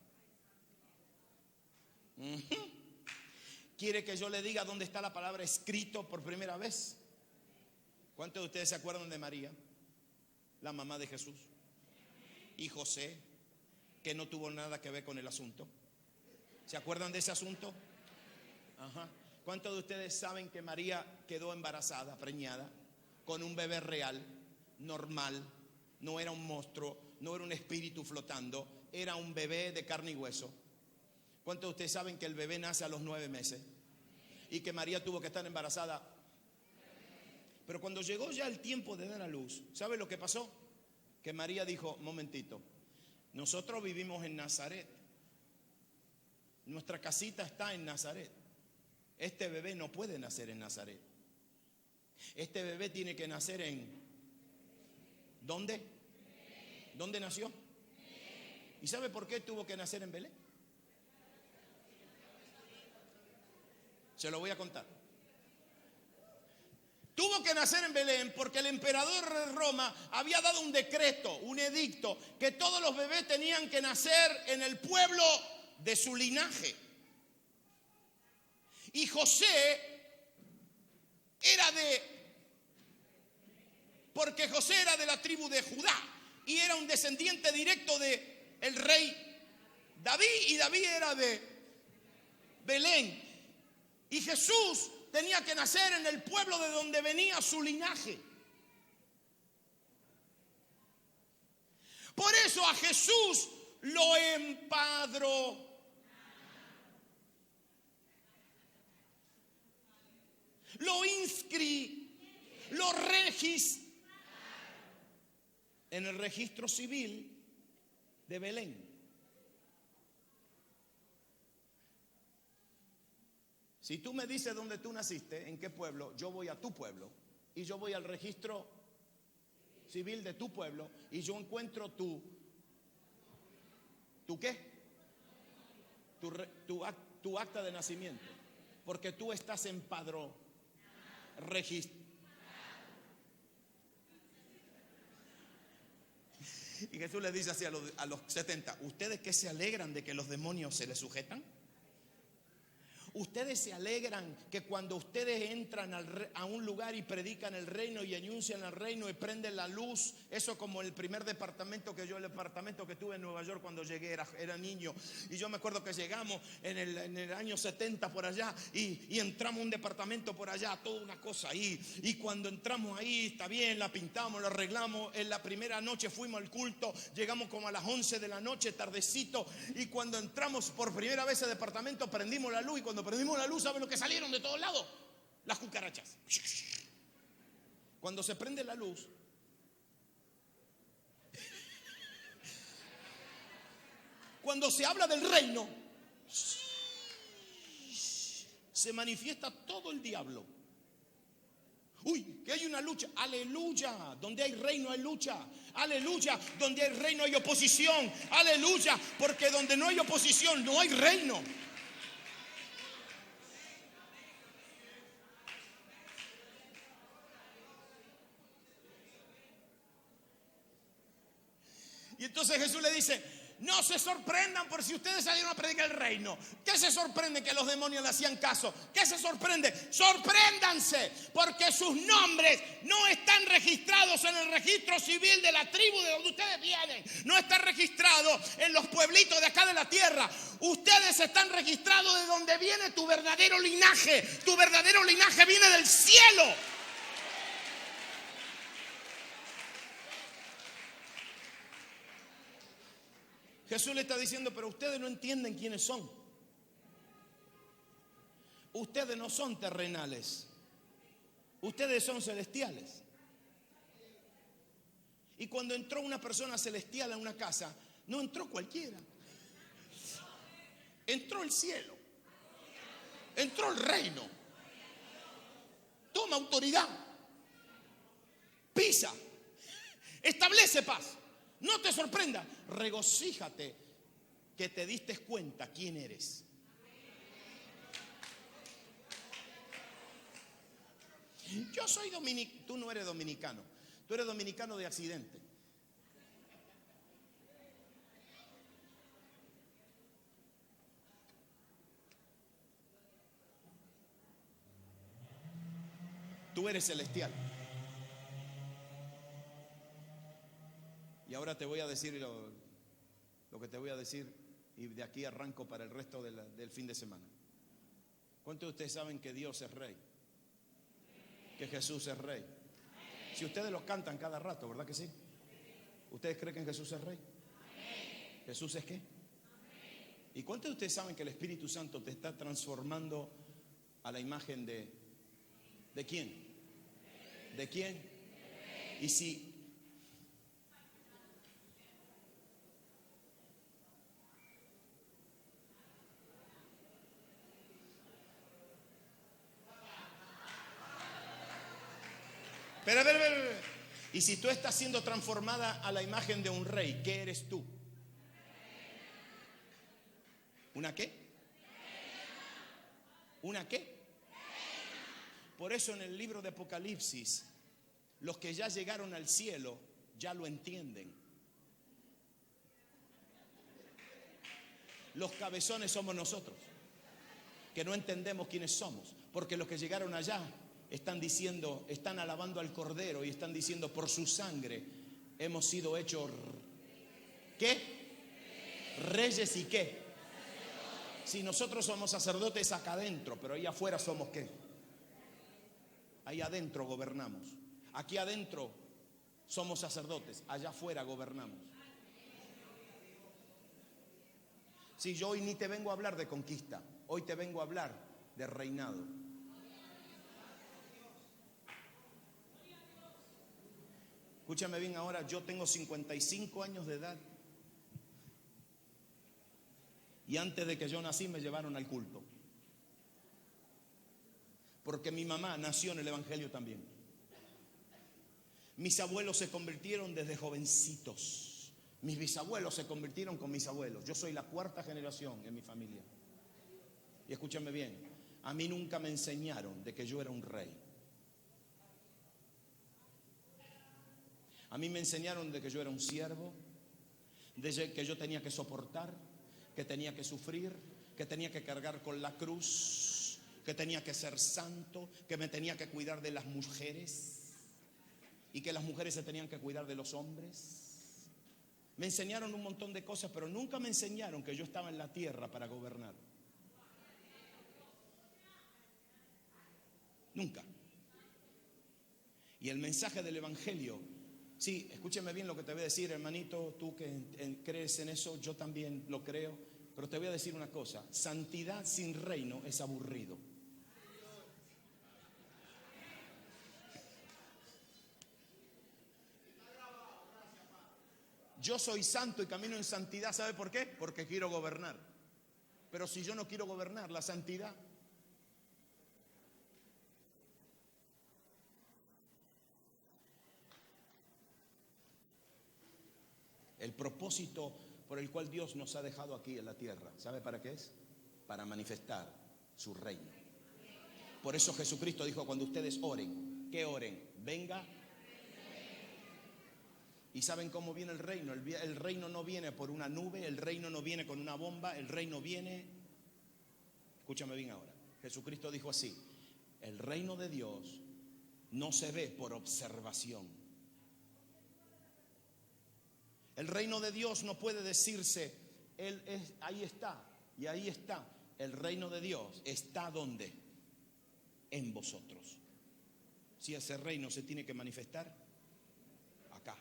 ¿Quiere que yo le diga dónde está la palabra escrito por primera vez? ¿Cuántos de ustedes se acuerdan de María, la mamá de Jesús? Y José, que no tuvo nada que ver con el asunto. ¿Se acuerdan de ese asunto? Ajá. ¿Cuántos de ustedes saben que María quedó embarazada, preñada, con un bebé real, normal? No era un monstruo, no era un espíritu flotando, era un bebé de carne y hueso. ¿Cuántos de ustedes saben que el bebé nace a los 9 meses? Y que María tuvo que estar embarazada. Pero cuando llegó ya el tiempo de dar a luz, ¿sabe lo que pasó? Que María dijo, momentito, nosotros vivimos en Nazaret. Nuestra casita está en Nazaret. Este bebé no puede nacer en Nazaret. Este bebé tiene que nacer en... ¿Dónde? ¿Dónde nació? ¿Y sabe por qué tuvo que nacer en Belén? Se lo voy a contar. Tuvo que nacer en Belén porque el emperador de Roma había dado un decreto, un edicto, que todos los bebés tenían que nacer en el pueblo de su linaje. Y José porque José era de la tribu de Judá y era un descendiente directo de el rey David, y David era de Belén. Y Jesús tenía que nacer en el pueblo de donde venía su linaje. Por eso a Jesús lo empadronó. Lo lo registró en el registro civil de Belén. Si tú me dices dónde tú naciste, en qué pueblo, yo voy a tu pueblo y yo voy al registro civil de tu pueblo y yo encuentro ¿tu qué? Tu acta de nacimiento, porque tú estás empadronado, registrado. Y Jesús le dice así a los 70, ¿ustedes qué se alegran de que los demonios se les sujetan? Ustedes se alegran que cuando ustedes entran a un lugar y predican el reino y anuncian el reino y prenden la luz, eso como el primer departamento el departamento que tuve en Nueva York cuando llegué, era niño, y yo me acuerdo que llegamos en el año 70 por allá y entramos a un departamento por allá, toda una cosa ahí, y cuando entramos ahí, está bien, la pintamos, la arreglamos. En la primera noche fuimos al culto, llegamos como a las 11 de la noche, tardecito, y cuando entramos por primera vez al departamento prendimos la luz, y cuando prendimos la luz, ¿saben lo que salieron de todos lados? Las cucarachas. Cuando se prende la luz, cuando se habla del reino, se manifiesta todo el diablo. Uy, que hay una lucha. Aleluya. Donde hay reino hay lucha. Aleluya. Donde hay reino hay oposición. Aleluya. Porque donde no hay oposición no hay reino. Y entonces Jesús le dice: no se sorprendan por si ustedes salieron a predicar el reino. ¿Qué se sorprende que los demonios le hacían caso? ¿Qué se sorprende? Sorpréndanse porque sus nombres no están registrados en el registro civil de la tribu de donde ustedes vienen. No están registrados en los pueblitos de acá de la tierra. Ustedes están registrados de donde viene tu verdadero linaje. Tu verdadero linaje viene del cielo. Jesús le está diciendo: pero ustedes no entienden quiénes son. Ustedes no son terrenales. Ustedes son celestiales. Y cuando entró una persona celestial a una casa, no entró cualquiera. Entró el cielo. Entró el reino. Toma autoridad. Pisa. Establece paz. No te sorprenda, regocíjate que te diste cuenta quién eres. Yo soy dominicano, tú no eres dominicano, tú eres dominicano de accidente. Tú eres celestial. Y ahora te voy a decir lo que te voy a decir, y de aquí arranco para el resto del fin de semana. ¿Cuántos de ustedes saben que Dios es rey? Que Jesús es rey. Si ustedes lo cantan cada rato, ¿verdad que sí? ¿Ustedes creen que Jesús es rey? ¿Jesús es qué? ¿Y cuántos de ustedes saben que el Espíritu Santo te está transformando a la imagen de quién? ¿De quién? Y si Pero. Y si tú estás siendo transformada a la imagen de un rey, ¿qué eres tú? ¿Una qué? ¿Una qué? Por eso en el libro de Apocalipsis, los que ya llegaron al cielo ya lo entienden. Los cabezones somos nosotros, que no entendemos quiénes somos, porque los que llegaron allá están diciendo, están alabando al Cordero y están diciendo: por su sangre hemos sido hechos, ¿qué? Reyes y ¿qué? Si nosotros somos sacerdotes acá adentro, pero ahí afuera somos ¿qué? Ahí adentro gobernamos. Aquí adentro somos sacerdotes, allá afuera gobernamos. Si yo hoy ni te vengo a hablar de conquista, hoy te vengo a hablar de reinado. Escúchame bien ahora, yo tengo 55 años de edad. Y antes de que yo nací me llevaron al culto. Porque mi mamá nació en el Evangelio también. Mis abuelos se convirtieron desde jovencitos. Mis bisabuelos se convirtieron con mis abuelos. Yo soy la cuarta generación en mi familia. Y escúchame bien, a mí nunca me enseñaron de que yo era un rey. A mí me enseñaron de que yo era un siervo, de que yo tenía que soportar, que tenía que sufrir, que tenía que cargar con la cruz, que tenía que ser santo, que me tenía que cuidar de las mujeres y que las mujeres se tenían que cuidar de los hombres. Me enseñaron un montón de cosas, pero nunca me enseñaron que yo estaba en la tierra para gobernar. Nunca. Y el mensaje del Evangelio, sí, escúcheme bien lo que te voy a decir, hermanito, tú que crees en eso, yo también lo creo. Pero te voy a decir una cosa, santidad sin reino es aburrido. Yo soy santo y camino en santidad, ¿sabe por qué? Porque quiero gobernar. Pero si yo no quiero gobernar, la santidad. El propósito por el cual Dios nos ha dejado aquí en la tierra, ¿sabe para qué es? Para manifestar su reino. Por eso Jesucristo dijo, cuando ustedes oren, ¿qué oren? Venga. ¿Y saben cómo viene el reino? El reino no viene por una nube, el reino no viene con una bomba, el reino viene, escúchame bien ahora, Jesucristo dijo así, el reino de Dios no se ve por observación. El reino de Dios no puede decirse, ahí está y ahí está. El reino de Dios está ¿dónde? En vosotros. Si ese reino se tiene que manifestar, acá.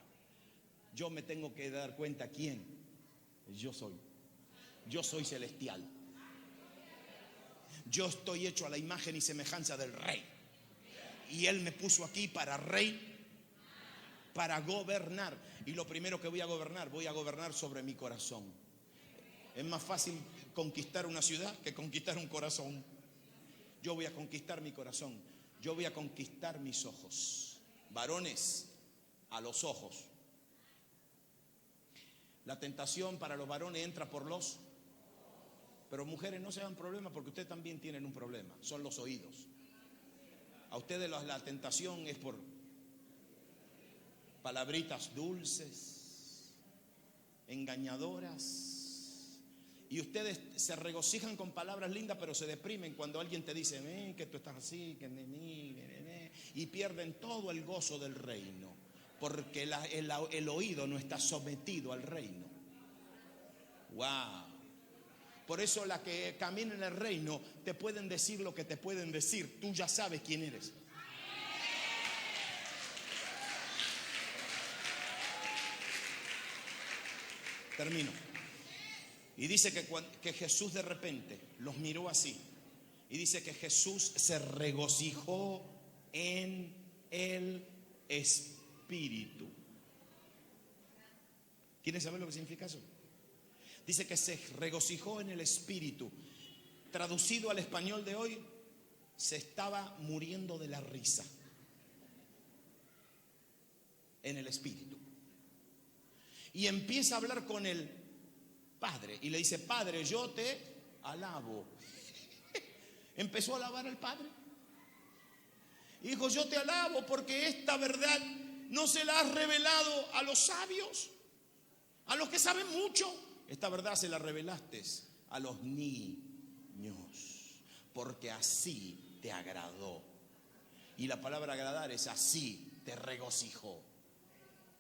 Yo me tengo que dar cuenta quién yo soy. Yo soy celestial. Yo estoy hecho a la imagen y semejanza del Rey. Y Él me puso aquí para rey, para gobernar. Y lo primero que voy a gobernar sobre mi corazón. Es más fácil conquistar una ciudad que conquistar un corazón. Yo voy a conquistar mi corazón. Yo voy a conquistar mis ojos. Varones, a los ojos. La tentación para los varones entra por los... Pero mujeres, no se hagan problema porque ustedes también tienen un problema. Son los oídos. A ustedes la tentación es por palabritas dulces, engañadoras. Y ustedes se regocijan con palabras lindas, pero se deprimen cuando alguien te dice, que tú estás así, y pierden todo el gozo del reino. Porque el oído no está sometido al reino. Wow. Por eso la que camina en el reino te pueden decir lo que te pueden decir. Tú ya sabes quién eres. Termino. Y dice que Jesús de repente los miró así. Y dice que Jesús se regocijó en el Espíritu. ¿Quieren saber lo que significa eso? Dice que se regocijó en el Espíritu. Traducido al español de hoy, se estaba muriendo de la risa. En el Espíritu. Y empieza a hablar con el Padre. Y le dice, Padre, yo te alabo. Empezó a alabar al Padre. Y dijo, yo te alabo porque esta verdad no se la has revelado a los sabios, a los que saben mucho. Esta verdad se la revelaste a los niños, porque así te agradó. Y la palabra agradar es así te regocijó.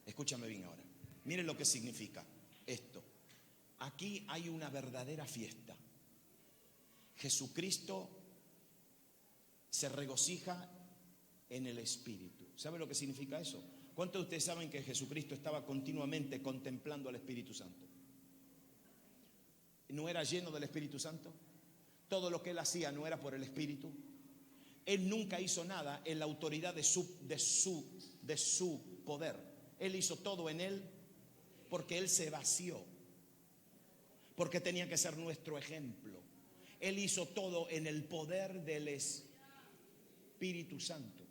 Escúchame bien ahora. Miren lo que significa esto. Aquí hay una verdadera fiesta. Jesucristo se regocija en el Espíritu. ¿Sabe lo que significa eso? ¿Cuántos de ustedes saben que Jesucristo estaba continuamente contemplando al Espíritu Santo? ¿No era lleno del Espíritu Santo? Todo lo que él hacía no era por el Espíritu. Él nunca hizo nada en la autoridad de su poder. Él hizo todo en él porque él se vació. Porque tenía que ser nuestro ejemplo. Él hizo todo en el poder del Espíritu Santo.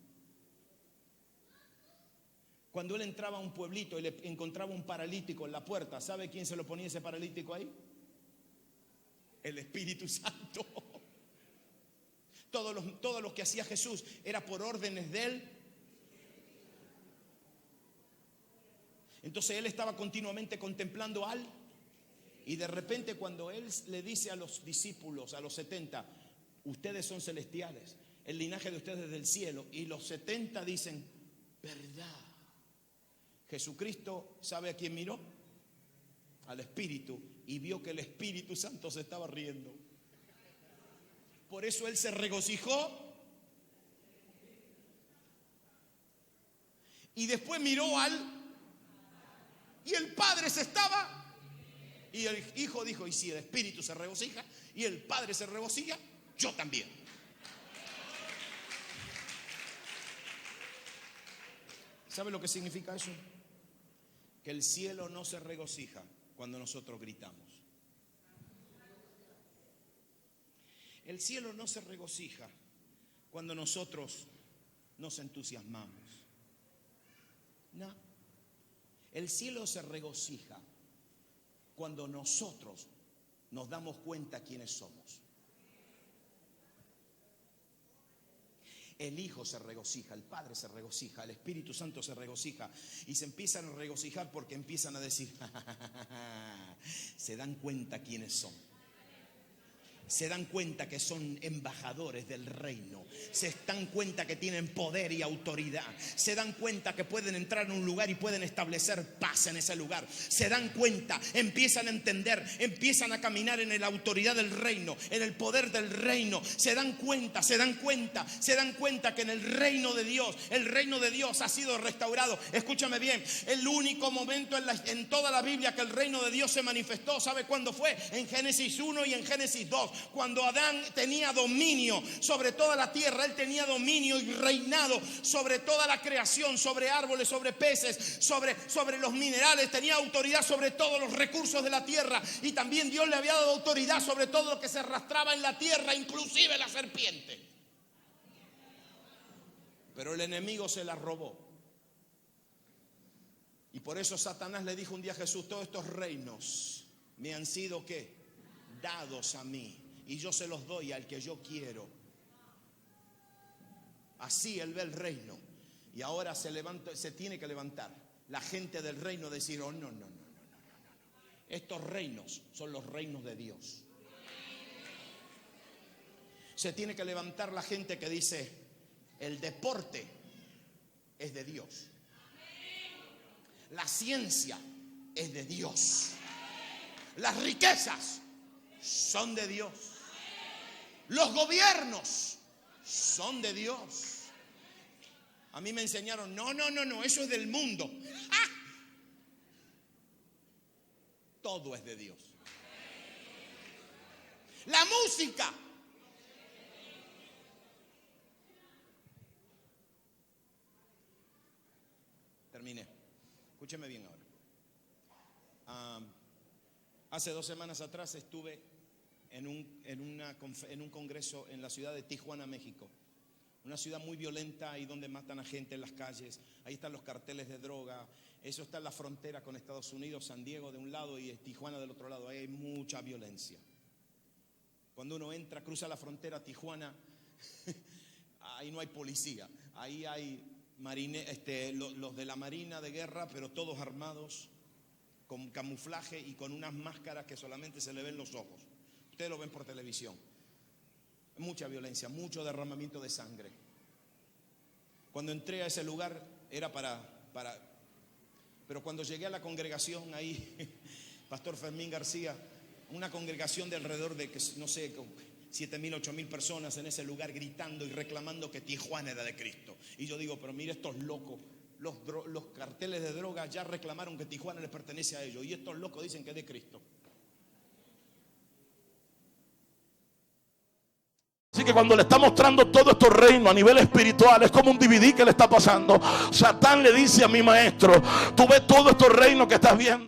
Cuando él entraba a un pueblito y le encontraba un paralítico en la puerta, ¿sabe quién se lo ponía ese paralítico ahí? El Espíritu Santo. Todo lo que hacía Jesús era por órdenes de él. Entonces él estaba continuamente contemplando al. Y de repente cuando él le dice a los discípulos, a los 70, ustedes son celestiales, el linaje de ustedes es del cielo. Y los 70 dicen, verdad. Jesucristo, ¿sabe a quién miró? Al Espíritu. Y vio que el Espíritu Santo se estaba riendo. Por eso él se regocijó. Y después miró al. Y el Padre se estaba. Y el hijo dijo, y si el Espíritu se regocija y el Padre se regocija, yo también. ¿Sabe lo que significa eso? Que el cielo no se regocija cuando nosotros gritamos. El cielo no se regocija cuando nosotros nos entusiasmamos. No. El cielo se regocija cuando nosotros nos damos cuenta quiénes somos. El Hijo se regocija, el Padre se regocija, el Espíritu Santo se regocija y se empiezan a regocijar porque empiezan a decir, se dan cuenta quiénes son. Se dan cuenta que son embajadores del reino. Se dan cuenta que tienen poder y autoridad. Se dan cuenta que pueden entrar en un lugar y pueden establecer paz en ese lugar. Se dan cuenta, empiezan a entender, empiezan a caminar en la autoridad del reino, en el poder del reino. Se dan cuenta que en el reino de Dios ha sido restaurado. Escúchame bien, el único momento en toda la Biblia que el reino de Dios se manifestó, ¿sabe cuándo fue? En Génesis 1 y en Génesis 2. Cuando Adán tenía dominio sobre toda la tierra, él tenía dominio y reinado sobre toda la creación, sobre árboles, sobre peces, sobre los minerales, tenía autoridad sobre todos los recursos de la tierra, y también Dios le había dado autoridad sobre todo lo que se arrastraba en la tierra, inclusive la serpiente. Pero el enemigo se la robó. Y por eso Satanás le dijo un día a Jesús, todos estos reinos me han sido ¿qué? Dados a mí. Y yo se los doy al que yo quiero. Así él ve el reino. Y ahora se tiene que levantar la gente del reino, decir, oh, no. Estos reinos son los reinos de Dios. Se tiene que levantar la gente que dice, el deporte es de Dios. La ciencia es de Dios. Las riquezas son de Dios. Los gobiernos son de Dios. A mí me enseñaron, no, eso es del mundo. ¡Ah! Todo es de Dios. La música. Terminé. Escúcheme bien ahora. Hace 2 semanas atrás estuve en un congreso en la ciudad de Tijuana, México. Una ciudad muy violenta, ahí donde matan a gente en las calles. Ahí están los carteles de droga. Eso está en la frontera con Estados Unidos, San Diego de un lado y Tijuana del otro lado. Ahí hay mucha violencia. Cuando uno entra, cruza la frontera a Tijuana, ahí no hay policía. Ahí hay los de la Marina de guerra, pero todos armados, con camuflaje y con unas máscaras que solamente se le ven los ojos. Ustedes lo ven por televisión. Mucha violencia, mucho derramamiento de sangre. Cuando entré a ese lugar era pero cuando llegué a la congregación ahí, Pastor Fermín García, una congregación de alrededor de, no sé, 7,000, 8,000 personas en ese lugar gritando y reclamando que Tijuana era de Cristo. Y yo digo, pero mire estos locos, los carteles de droga ya reclamaron que Tijuana les pertenece a ellos y estos locos dicen que es de Cristo. Así que cuando le está mostrando todo estos reinos a nivel espiritual, es como un DVD que le está pasando. Satán le dice a mi maestro, tú ves todos estos reinos que estás viendo.